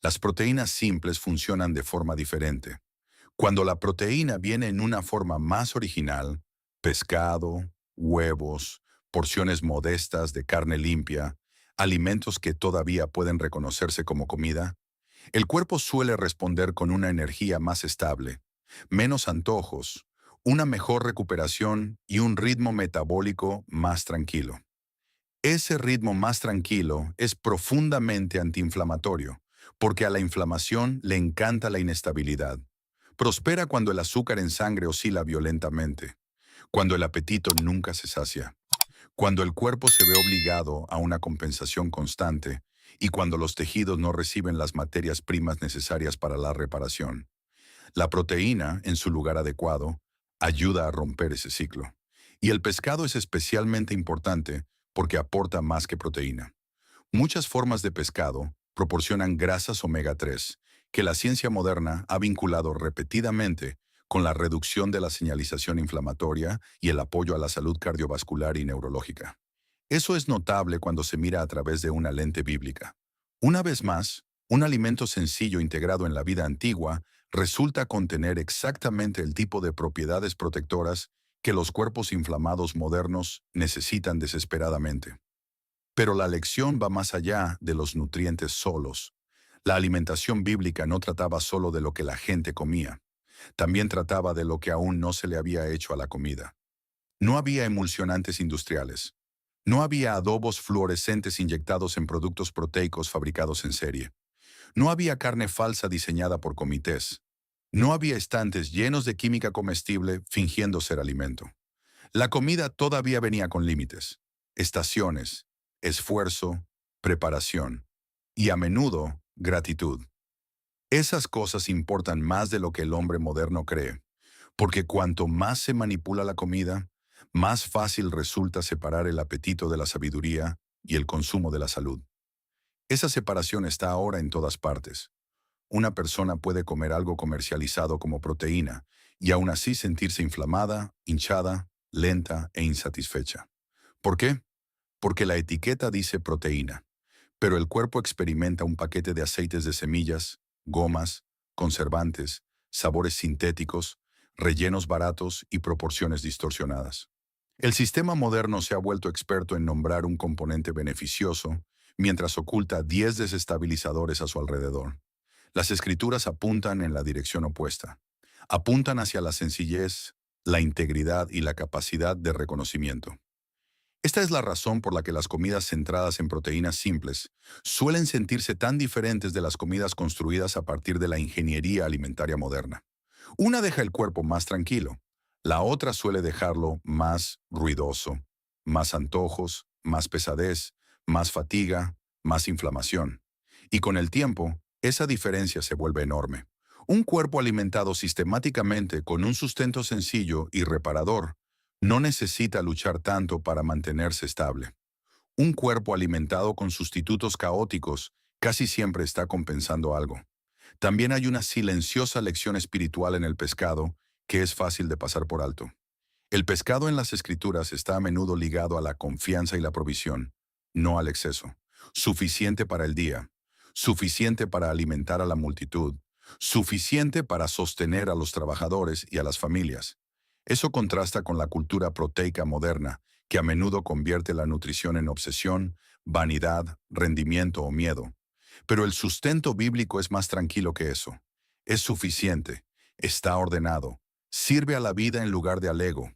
Las proteínas simples funcionan de forma diferente. Cuando la proteína viene en una forma más original, pescado, huevos, porciones modestas de carne limpia, alimentos que todavía pueden reconocerse como comida, el cuerpo suele responder con una energía más estable, menos antojos, una mejor recuperación y un ritmo metabólico más tranquilo. Ese ritmo más tranquilo es profundamente antiinflamatorio, porque a la inflamación le encanta la inestabilidad. Prospera cuando el azúcar en sangre oscila violentamente, cuando el apetito nunca se sacia, cuando el cuerpo se ve obligado a una compensación constante y cuando los tejidos no reciben las materias primas necesarias para la reparación. La proteína, en su lugar adecuado, ayuda a romper ese ciclo. Y el pescado es especialmente importante porque aporta más que proteína. Muchas formas de pescado proporcionan grasas omega 3, que la ciencia moderna ha vinculado repetidamente con la reducción de la señalización inflamatoria y el apoyo a la salud cardiovascular y neurológica. Eso es notable cuando se mira a través de una lente bíblica. Una vez más, un alimento sencillo integrado en la vida antigua resulta contener exactamente el tipo de propiedades protectoras que los cuerpos inflamados modernos necesitan desesperadamente. Pero la lección va más allá de los nutrientes solos. La alimentación bíblica no trataba solo de lo que la gente comía, también trataba de lo que aún no se le había hecho a la comida. No había emulsionantes industriales. No había adobos fluorescentes inyectados en productos proteicos fabricados en serie. No había carne falsa diseñada por comités. No había estantes llenos de química comestible fingiendo ser alimento. La comida todavía venía con límites, estaciones, esfuerzo, preparación y a menudo gratitud. Esas cosas importan más de lo que el hombre moderno cree, porque cuanto más se manipula la comida, más fácil resulta separar el apetito de la sabiduría y el consumo de la salud. Esa separación está ahora en todas partes. Una persona puede comer algo comercializado como proteína y aún así sentirse inflamada, hinchada, lenta e insatisfecha. ¿Por qué? Porque la etiqueta dice proteína, pero el cuerpo experimenta un paquete de aceites de semillas, gomas, conservantes, sabores sintéticos, rellenos baratos y proporciones distorsionadas. El sistema moderno se ha vuelto experto en nombrar un componente beneficioso, mientras oculta 10 desestabilizadores a su alrededor. Las escrituras apuntan en la dirección opuesta. Apuntan hacia la sencillez, la integridad y la capacidad de reconocimiento. Esta es la razón por la que las comidas centradas en proteínas simples suelen sentirse tan diferentes de las comidas construidas a partir de la ingeniería alimentaria moderna. Una deja el cuerpo más tranquilo, la otra suele dejarlo más ruidoso, más antojos, más pesadez, más fatiga, más inflamación. Y con el tiempo, esa diferencia se vuelve enorme. Un cuerpo alimentado sistemáticamente con un sustento sencillo y reparador no necesita luchar tanto para mantenerse estable. Un cuerpo alimentado con sustitutos caóticos casi siempre está compensando algo. También hay una silenciosa lección espiritual en el pescado que es fácil de pasar por alto. El pescado en las escrituras está a menudo ligado a la confianza y la provisión, no al exceso. Suficiente para el día, suficiente para alimentar a la multitud, suficiente para sostener a los trabajadores y a las familias. Eso contrasta con la cultura proteica moderna, que a menudo convierte la nutrición en obsesión, vanidad, rendimiento o miedo. Pero el sustento bíblico es más tranquilo que eso. Es suficiente, está ordenado, sirve a la vida en lugar de al ego.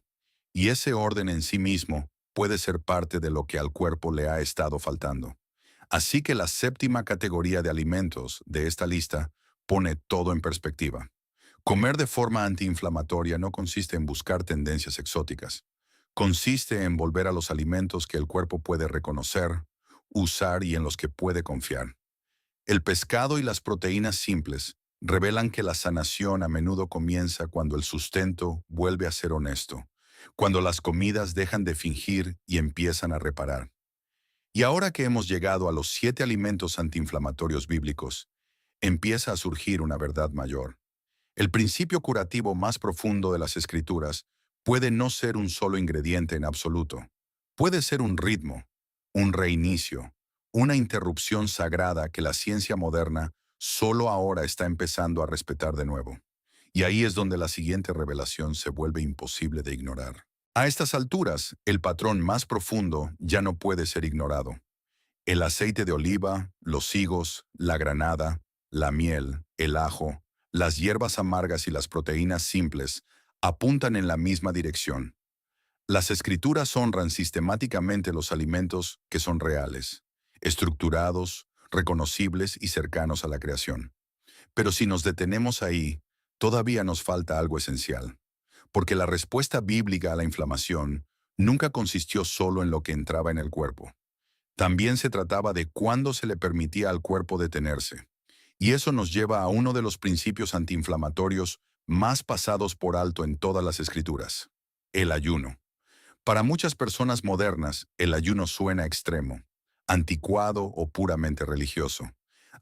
Y ese orden en sí mismo puede ser parte de lo que al cuerpo le ha estado faltando. Así que la séptima categoría de alimentos de esta lista pone todo en perspectiva. Comer de forma antiinflamatoria no consiste en buscar tendencias exóticas. Consiste en volver a los alimentos que el cuerpo puede reconocer, usar y en los que puede confiar. El pescado y las proteínas simples revelan que la sanación a menudo comienza cuando el sustento vuelve a ser honesto, cuando las comidas dejan de fingir y empiezan a reparar. Y ahora que hemos llegado a los 7 alimentos antiinflamatorios bíblicos, empieza a surgir una verdad mayor. El principio curativo más profundo de las Escrituras puede no ser un solo ingrediente en absoluto. Puede ser un ritmo, un reinicio, una interrupción sagrada que la ciencia moderna solo ahora está empezando a respetar de nuevo. Y ahí es donde la siguiente revelación se vuelve imposible de ignorar. A estas alturas, el patrón más profundo ya no puede ser ignorado. El aceite de oliva, los higos, la granada, la miel, el ajo, las hierbas amargas y las proteínas simples apuntan en la misma dirección. Las escrituras honran sistemáticamente los alimentos que son reales, estructurados, reconocibles y cercanos a la creación. Pero si nos detenemos ahí, todavía nos falta algo esencial, porque la respuesta bíblica a la inflamación nunca consistió solo en lo que entraba en el cuerpo. También se trataba de cuándo se le permitía al cuerpo detenerse. Y eso nos lleva a uno de los principios antiinflamatorios más pasados por alto en todas las escrituras: el ayuno. Para muchas personas modernas, el ayuno suena extremo, anticuado o puramente religioso.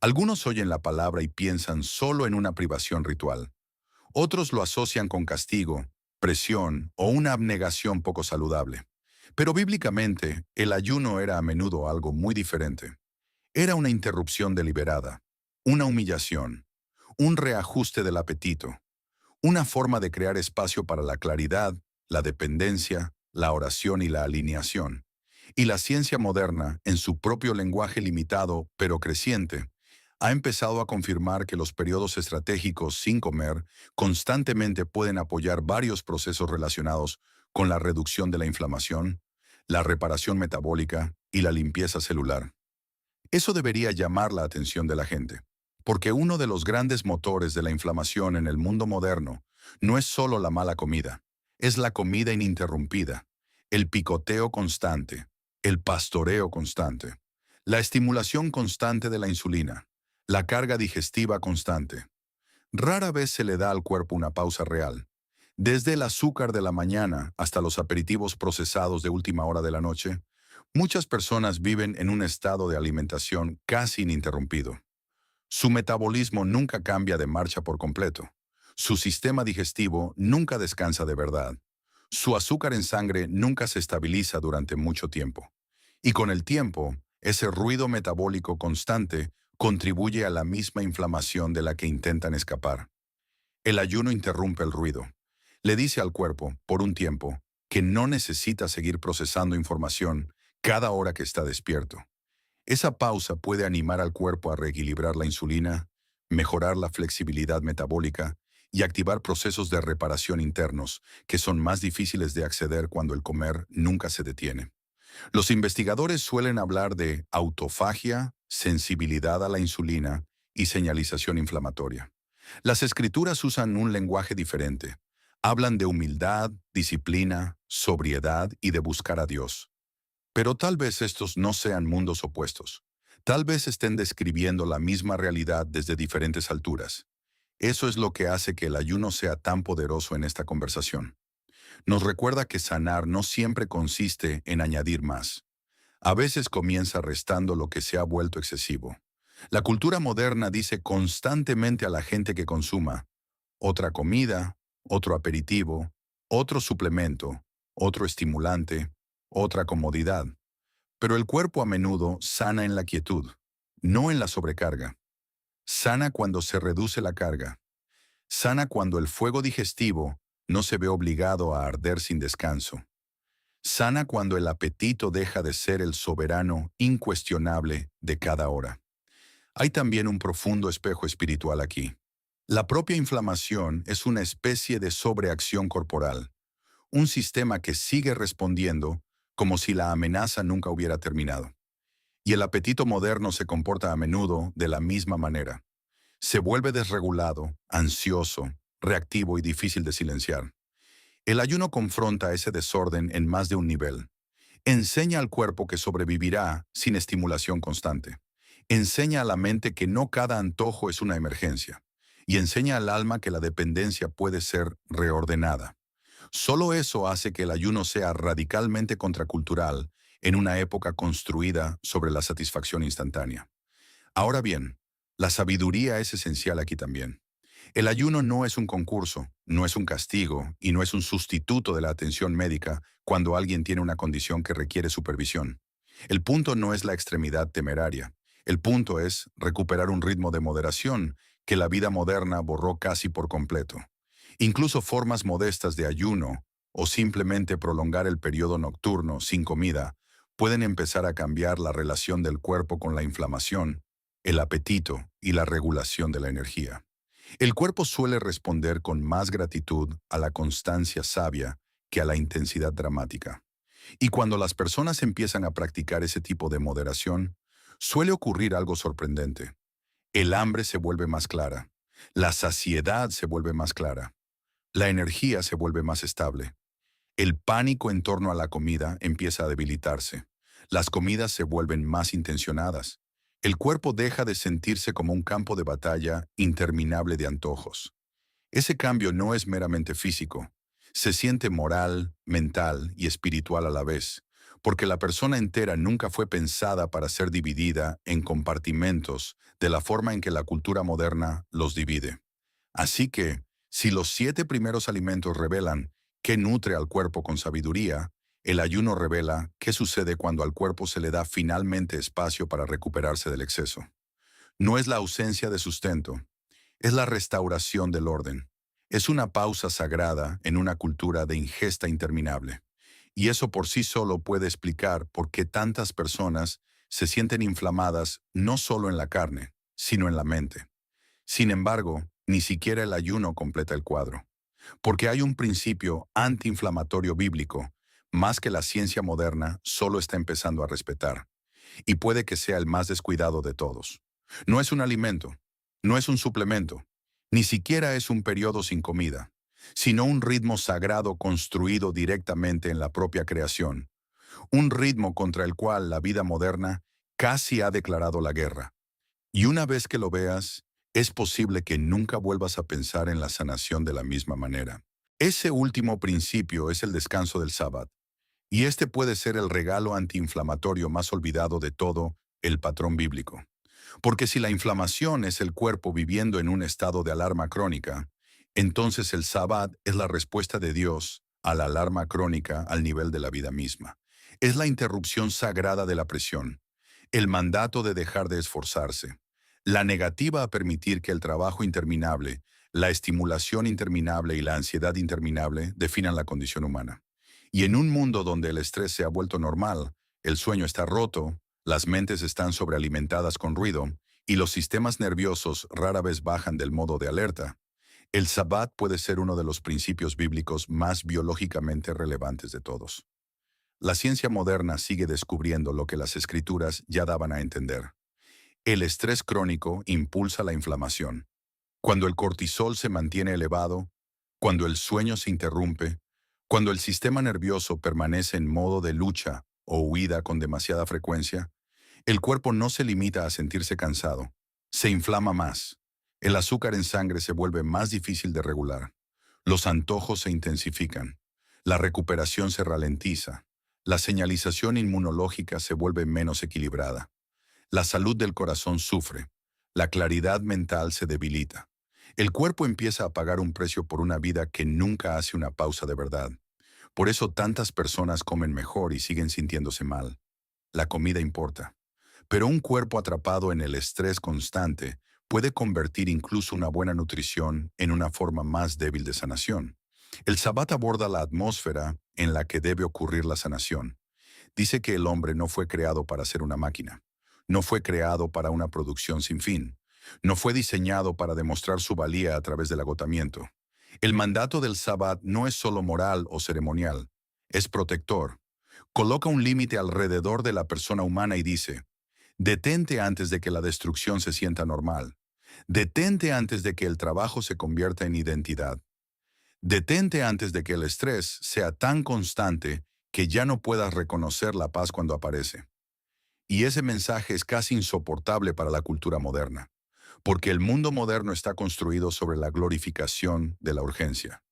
Algunos oyen la palabra y piensan solo en una privación ritual. Otros lo asocian con castigo, presión o una abnegación poco saludable. Pero bíblicamente, el ayuno era a menudo algo muy diferente. Era una interrupción deliberada, una humillación, un reajuste del apetito, una forma de crear espacio para la claridad la dependencia, la oración y la alineación. Y la ciencia moderna, en su propio lenguaje limitado pero creciente, ha empezado a confirmar que los periodos estratégicos sin comer constantemente pueden apoyar varios procesos relacionados con la reducción de la inflamación, la reparación metabólica y la limpieza celular. Eso debería llamar la atención de la gente, porque uno de los grandes motores de la inflamación en el mundo moderno no es solo la mala comida, es la comida ininterrumpida, el picoteo constante, el pastoreo constante, la estimulación constante de la insulina, la carga digestiva constante. Rara vez se le da al cuerpo una pausa real. Desde el azúcar de la mañana hasta los aperitivos procesados de última hora de la noche, muchas personas viven en un estado de alimentación casi ininterrumpido. Su metabolismo nunca cambia de marcha por completo. Su sistema digestivo nunca descansa de verdad. Su azúcar en sangre nunca se estabiliza durante mucho tiempo. Y con el tiempo, ese ruido metabólico constante contribuye a la misma inflamación de la que intentan escapar. El ayuno interrumpe el ruido. Le dice al cuerpo, por un tiempo, que no necesita seguir procesando información cada hora que está despierto. Esa pausa puede animar al cuerpo a reequilibrar la insulina, mejorar la flexibilidad metabólica y activar procesos de reparación internos que son más difíciles de acceder cuando el comer nunca se detiene. Los investigadores suelen hablar de autofagia, sensibilidad a la insulina y señalización inflamatoria. Las escrituras usan un lenguaje diferente. Hablan de humildad, disciplina, sobriedad y de buscar a Dios. Pero tal vez estos no sean mundos opuestos. Tal vez estén describiendo la misma realidad desde diferentes alturas. Eso es lo que hace que el ayuno sea tan poderoso en esta conversación. Nos recuerda que sanar no siempre consiste en añadir más. A veces comienza restando lo que se ha vuelto excesivo. La cultura moderna dice constantemente a la gente que consuma otra comida, otro aperitivo, otro suplemento, otro estimulante, otra comodidad. Pero el cuerpo a menudo sana en la quietud, no en la sobrecarga. Sana cuando se reduce la carga. Sana cuando el fuego digestivo no se ve obligado a arder sin descanso. Sana cuando el apetito deja de ser el soberano incuestionable de cada hora. Hay también un profundo espejo espiritual aquí. La propia inflamación es una especie de sobreacción corporal, un sistema que sigue respondiendo como si la amenaza nunca hubiera terminado. Y el apetito moderno se comporta a menudo de la misma manera. Se vuelve desregulado, ansioso, reactivo y difícil de silenciar. El ayuno confronta ese desorden en más de un nivel. Enseña al cuerpo que sobrevivirá sin estimulación constante. Enseña a la mente que no cada antojo es una emergencia. Y enseña al alma que la dependencia puede ser reordenada. Solo eso hace que el ayuno sea radicalmente contracultural en una época construida sobre la satisfacción instantánea. Ahora bien, la sabiduría es esencial aquí también. El ayuno no es un concurso, no es un castigo y no es un sustituto de la atención médica cuando alguien tiene una condición que requiere supervisión. El punto no es la extremidad temeraria. El punto es recuperar un ritmo de moderación que la vida moderna borró casi por completo. Incluso formas modestas de ayuno o simplemente prolongar el periodo nocturno sin comida pueden empezar a cambiar la relación del cuerpo con la inflamación, el apetito y la regulación de la energía. El cuerpo suele responder con más gratitud a la constancia sabia que a la intensidad dramática. Y cuando las personas empiezan a practicar ese tipo de moderación, suele ocurrir algo sorprendente. El hambre se vuelve más clara, la saciedad se vuelve más clara, la energía se vuelve más estable. El pánico en torno a la comida empieza a debilitarse. Las comidas se vuelven más intencionadas. El cuerpo deja de sentirse como un campo de batalla interminable de antojos. Ese cambio no es meramente físico. Se siente moral, mental y espiritual a la vez, porque la persona entera nunca fue pensada para ser dividida en compartimentos de la forma en que la cultura moderna los divide. Así que, si los 7 primeros alimentos revelan qué nutre al cuerpo con sabiduría, el ayuno revela qué sucede cuando al cuerpo se le da finalmente espacio para recuperarse del exceso. No es la ausencia de sustento, es la restauración del orden. Es una pausa sagrada en una cultura de ingesta interminable. Y eso por sí solo puede explicar por qué tantas personas se sienten inflamadas no solo en la carne, sino en la mente. Sin embargo, ni siquiera el ayuno completa el cuadro, porque hay un principio antiinflamatorio bíblico, más que la ciencia moderna solo está empezando a respetar, y puede que sea el más descuidado de todos. No es un alimento, no es un suplemento, ni siquiera es un periodo sin comida, sino un ritmo sagrado construido directamente en la propia creación, un ritmo contra el cual la vida moderna casi ha declarado la guerra. Y una vez que lo veas, es posible que nunca vuelvas a pensar en la sanación de la misma manera. Ese último principio es el descanso del sábado, y este puede ser el regalo antiinflamatorio más olvidado de todo el patrón bíblico. Porque si la inflamación es el cuerpo viviendo en un estado de alarma crónica, entonces el sábado es la respuesta de Dios a la alarma crónica al nivel de la vida misma. Es la interrupción sagrada de la presión, el mandato de dejar de esforzarse, la negativa a permitir que el trabajo interminable, la estimulación interminable y la ansiedad interminable definan la condición humana. Y en un mundo donde el estrés se ha vuelto normal, el sueño está roto, las mentes están sobrealimentadas con ruido y los sistemas nerviosos rara vez bajan del modo de alerta, el sabbat puede ser uno de los principios bíblicos más biológicamente relevantes de todos. La ciencia moderna sigue descubriendo lo que las escrituras ya daban a entender. El estrés crónico impulsa la inflamación. Cuando el cortisol se mantiene elevado, cuando el sueño se interrumpe, cuando el sistema nervioso permanece en modo de lucha o huida con demasiada frecuencia, el cuerpo no se limita a sentirse cansado, se inflama más. El azúcar en sangre se vuelve más difícil de regular. Los antojos se intensifican. La recuperación se ralentiza. La señalización inmunológica se vuelve menos equilibrada. La salud del corazón sufre. La claridad mental se debilita. El cuerpo empieza a pagar un precio por una vida que nunca hace una pausa de verdad. Por eso tantas personas comen mejor y siguen sintiéndose mal. La comida importa. Pero un cuerpo atrapado en el estrés constante puede convertir incluso una buena nutrición en una forma más débil de sanación. El Sabbat aborda la atmósfera en la que debe ocurrir la sanación. Dice que el hombre no fue creado para ser una máquina. No fue creado para una producción sin fin. No fue diseñado para demostrar su valía a través del agotamiento. El mandato del Sabbat no es solo moral o ceremonial, es protector. Coloca un límite alrededor de la persona humana y dice: detente antes de que la destrucción se sienta normal. Detente antes de que el trabajo se convierta en identidad. Detente antes de que el estrés sea tan constante que ya no puedas reconocer la paz cuando aparece. Y ese mensaje es casi insoportable para la cultura moderna, porque el mundo moderno está construido sobre la glorificación de la urgencia.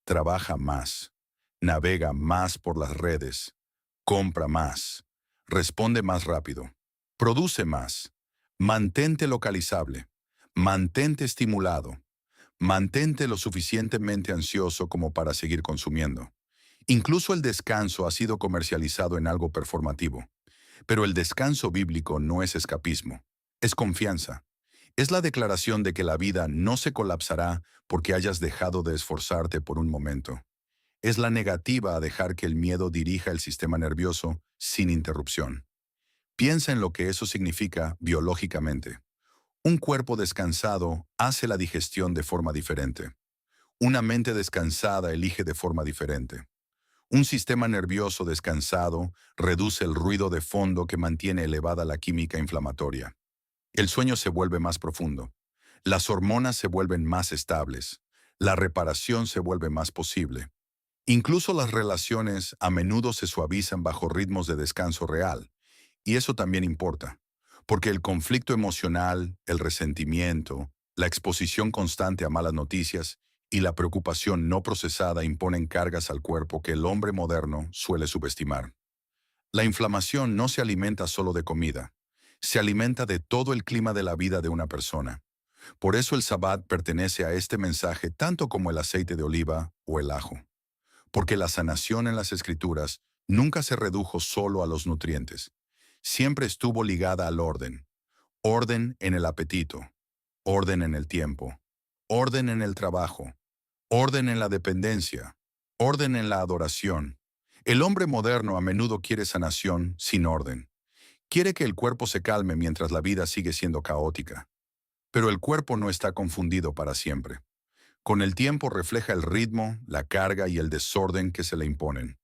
Trabaja más, navega más por las redes, compra más, responde más rápido, produce más, mantente localizable, mantente estimulado, mantente lo suficientemente ansioso como para seguir consumiendo. Incluso el descanso ha sido comercializado en algo performativo. Pero el descanso bíblico no es escapismo, es confianza. Es la declaración de que la vida no se colapsará porque hayas dejado de esforzarte por un momento. Es la negativa a dejar que el miedo dirija el sistema nervioso sin interrupción. Piensa en lo que eso significa biológicamente. Un cuerpo descansado hace la digestión de forma diferente. Una mente descansada elige de forma diferente. Un sistema nervioso descansado reduce el ruido de fondo que mantiene elevada la química inflamatoria. El sueño se vuelve más profundo. Las hormonas se vuelven más estables. La reparación se vuelve más posible. Incluso las relaciones a menudo se suavizan bajo ritmos de descanso real. Y eso también importa, porque el conflicto emocional, el resentimiento, la exposición constante a malas noticias y la preocupación no procesada imponen cargas al cuerpo que el hombre moderno suele subestimar. La inflamación no se alimenta solo de comida, se alimenta de todo el clima de la vida de una persona. Por eso el Sabbat pertenece a este mensaje tanto como el aceite de oliva o el ajo. Porque la sanación en las Escrituras nunca se redujo solo a los nutrientes. Siempre estuvo ligada al orden. Orden en el apetito, orden en el tiempo, orden en el trabajo, orden en la dependencia, orden en la adoración. El hombre moderno a menudo quiere sanación sin orden. Quiere que el cuerpo se calme mientras la vida sigue siendo caótica. Pero el cuerpo no está confundido para siempre. Con el tiempo refleja el ritmo, la carga y el desorden que se le imponen.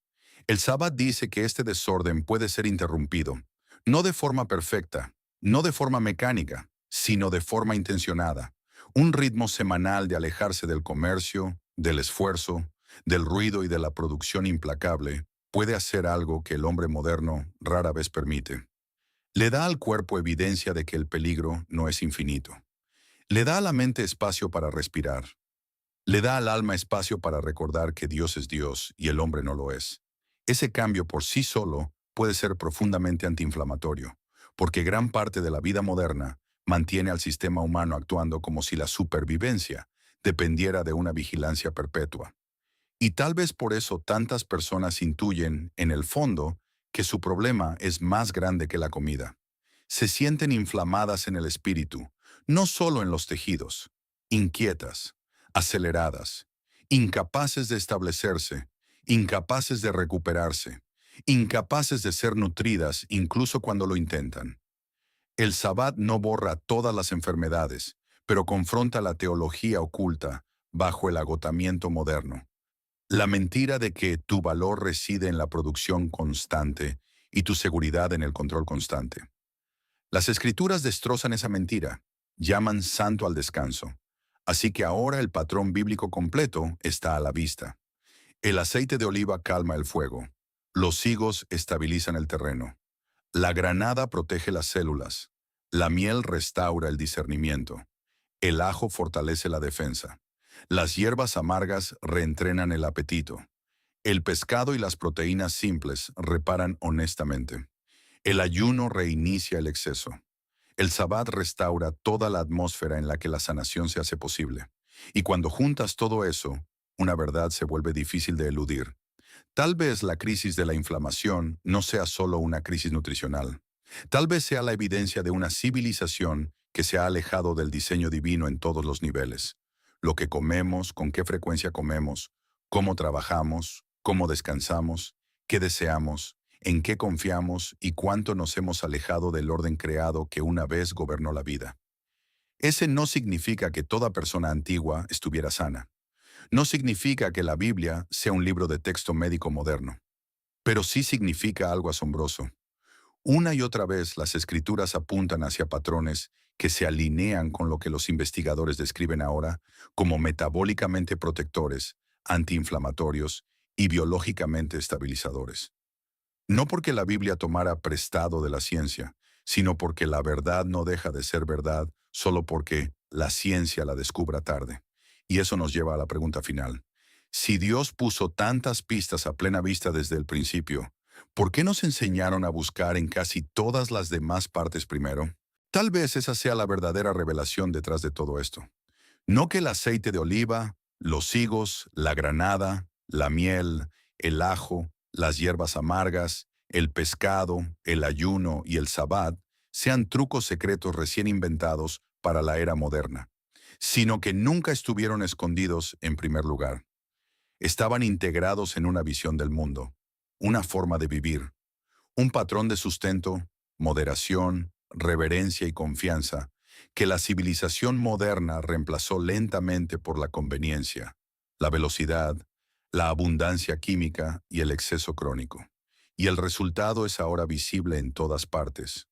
El Sabbat dice que este desorden puede ser interrumpido, no de forma perfecta, no de forma mecánica, sino de forma intencionada. Un ritmo semanal de alejarse del comercio, del esfuerzo, del ruido y de la producción implacable puede hacer algo que el hombre moderno rara vez permite. Le da al cuerpo evidencia de que el peligro no es infinito. Le da a la mente espacio para respirar. Le da al alma espacio para recordar que Dios es Dios y el hombre no lo es. Ese cambio por sí solo puede ser profundamente antiinflamatorio, porque gran parte de la vida moderna mantiene al sistema humano actuando como si la supervivencia dependiera de una vigilancia perpetua. Y tal vez por eso tantas personas intuyen, en el fondo, que su problema es más grande que la comida. Se sienten inflamadas en el espíritu, no solo en los tejidos, inquietas, aceleradas, incapaces de establecerse, incapaces de recuperarse, incapaces de ser nutridas incluso cuando lo intentan. El Sabbat no borra todas las enfermedades, pero confronta la teología oculta bajo el agotamiento moderno. La mentira de que tu valor reside en la producción constante y tu seguridad en el control constante. Las escrituras destrozan esa mentira, llaman santo al descanso. Así que ahora el patrón bíblico completo está a la vista. El aceite de oliva calma el fuego. Los higos estabilizan el terreno. La granada protege las células. La miel restaura el discernimiento. El ajo fortalece la defensa. Las hierbas amargas reentrenan el apetito. El pescado y las proteínas simples reparan honestamente. El ayuno reinicia el exceso. El Sabbat restaura toda la atmósfera en la que la sanación se hace posible. Y cuando juntas todo eso, una verdad se vuelve difícil de eludir. Tal vez la crisis de la inflamación no sea solo una crisis nutricional. Tal vez sea la evidencia de una civilización que se ha alejado del diseño divino en todos los niveles. Lo que comemos, con qué frecuencia comemos, cómo trabajamos, cómo descansamos, qué deseamos, en qué confiamos y cuánto nos hemos alejado del orden creado que una vez gobernó la vida. Ese no significa que toda persona antigua estuviera sana. No significa que la Biblia sea un libro de texto médico moderno. Pero sí significa algo asombroso. Una y otra vez las escrituras apuntan hacia patrones que se alinean con lo que los investigadores describen ahora como metabólicamente protectores, antiinflamatorios y biológicamente estabilizadores. No porque la Biblia tomara prestado de la ciencia, sino porque la verdad no deja de ser verdad solo porque la ciencia la descubra tarde. Y eso nos lleva a la pregunta final. Si Dios puso tantas pistas a plena vista desde el principio, ¿por qué nos enseñaron a buscar en casi todas las demás partes primero? Tal vez esa sea la verdadera revelación detrás de todo esto. No que el aceite de oliva, los higos, la granada, la miel, el ajo, las hierbas amargas, el pescado, el ayuno y el sabbat sean trucos secretos recién inventados para la era moderna, sino que nunca estuvieron escondidos en primer lugar. Estaban integrados en una visión del mundo, una forma de vivir, un patrón de sustento, moderación, reverencia y confianza que la civilización moderna reemplazó lentamente por la conveniencia, la velocidad, la abundancia química y el exceso crónico. Y el resultado es ahora visible en todas partes.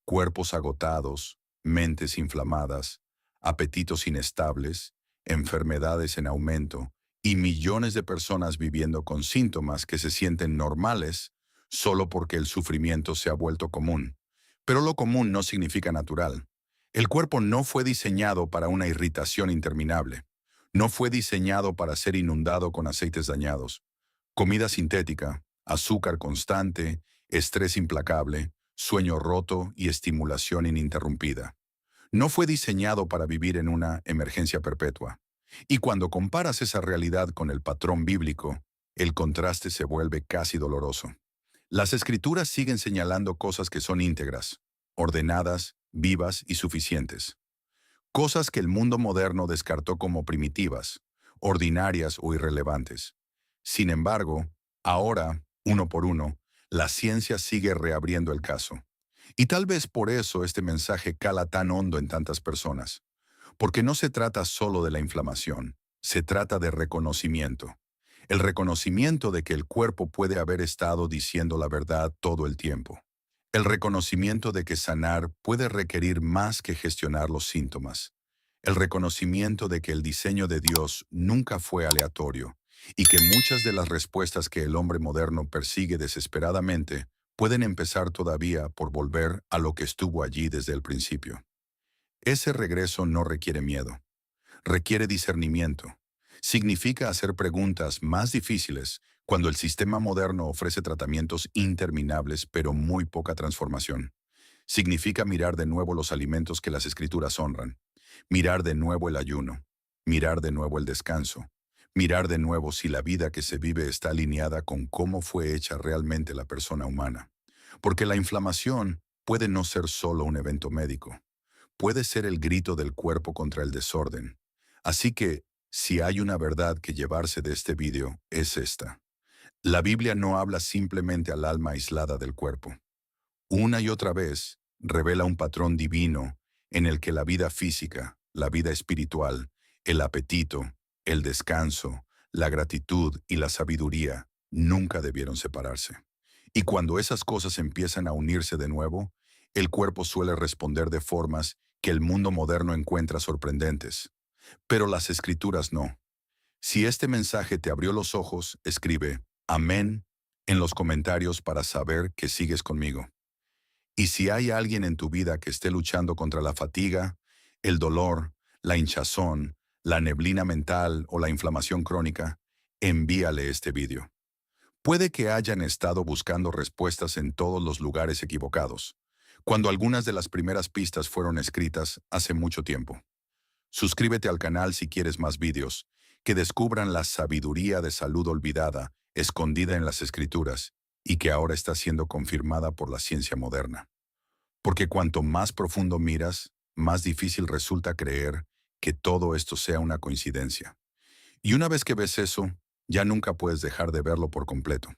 Cuerpos agotados, mentes inflamadas, apetitos inestables, enfermedades en aumento y millones de personas viviendo con síntomas que se sienten normales solo porque el sufrimiento se ha vuelto común. Pero lo común no significa natural. El cuerpo no fue diseñado para una irritación interminable. No fue diseñado para ser inundado con aceites dañados. Comida sintética, azúcar constante, estrés implacable, sueño roto y estimulación ininterrumpida. No fue diseñado para vivir en una emergencia perpetua. Y cuando comparas esa realidad con el patrón bíblico, el contraste se vuelve casi doloroso. Las escrituras siguen señalando cosas que son íntegras, ordenadas, vivas y suficientes. Cosas que el mundo moderno descartó como primitivas, ordinarias o irrelevantes. Sin embargo, ahora, uno por uno, la ciencia sigue reabriendo el caso. Y tal vez por eso este mensaje cala tan hondo en tantas personas. Porque no se trata solo de la inflamación, se trata de reconocimiento. El reconocimiento de que el cuerpo puede haber estado diciendo la verdad todo el tiempo. El reconocimiento de que sanar puede requerir más que gestionar los síntomas. El reconocimiento de que el diseño de Dios nunca fue aleatorio y que muchas de las respuestas que el hombre moderno persigue desesperadamente pueden empezar todavía por volver a lo que estuvo allí desde el principio. Ese regreso no requiere miedo, requiere discernimiento. Significa hacer preguntas más difíciles cuando el sistema moderno ofrece tratamientos interminables pero muy poca transformación. Significa mirar de nuevo los alimentos que las escrituras honran, mirar de nuevo el ayuno, mirar de nuevo el descanso, mirar de nuevo si la vida que se vive está alineada con cómo fue hecha realmente la persona humana. Porque la inflamación puede no ser solo un evento médico, puede ser el grito del cuerpo contra el desorden. Así que, si hay una verdad que llevarse de este vídeo, es esta. La Biblia no habla simplemente al alma aislada del cuerpo. Una y otra vez, revela un patrón divino en el que la vida física, la vida espiritual, el apetito, el descanso, la gratitud y la sabiduría nunca debieron separarse. Y cuando esas cosas empiezan a unirse de nuevo, el cuerpo suele responder de formas que el mundo moderno encuentra sorprendentes. Pero las escrituras no. Si este mensaje te abrió los ojos, escribe Amén en los comentarios para saber que sigues conmigo. Y si hay alguien en tu vida que esté luchando contra la fatiga, el dolor, la hinchazón, la neblina mental o la inflamación crónica, envíale este vídeo. Puede que hayan estado buscando respuestas en todos los lugares equivocados, cuando algunas de las primeras pistas fueron escritas hace mucho tiempo. Suscríbete al canal si quieres más vídeos que descubran la sabiduría de salud olvidada, escondida en las escrituras, y que ahora está siendo confirmada por la ciencia moderna. Porque cuanto más profundo miras, más difícil resulta creer que todo esto sea una coincidencia. Y una vez que ves eso, ya nunca puedes dejar de verlo por completo.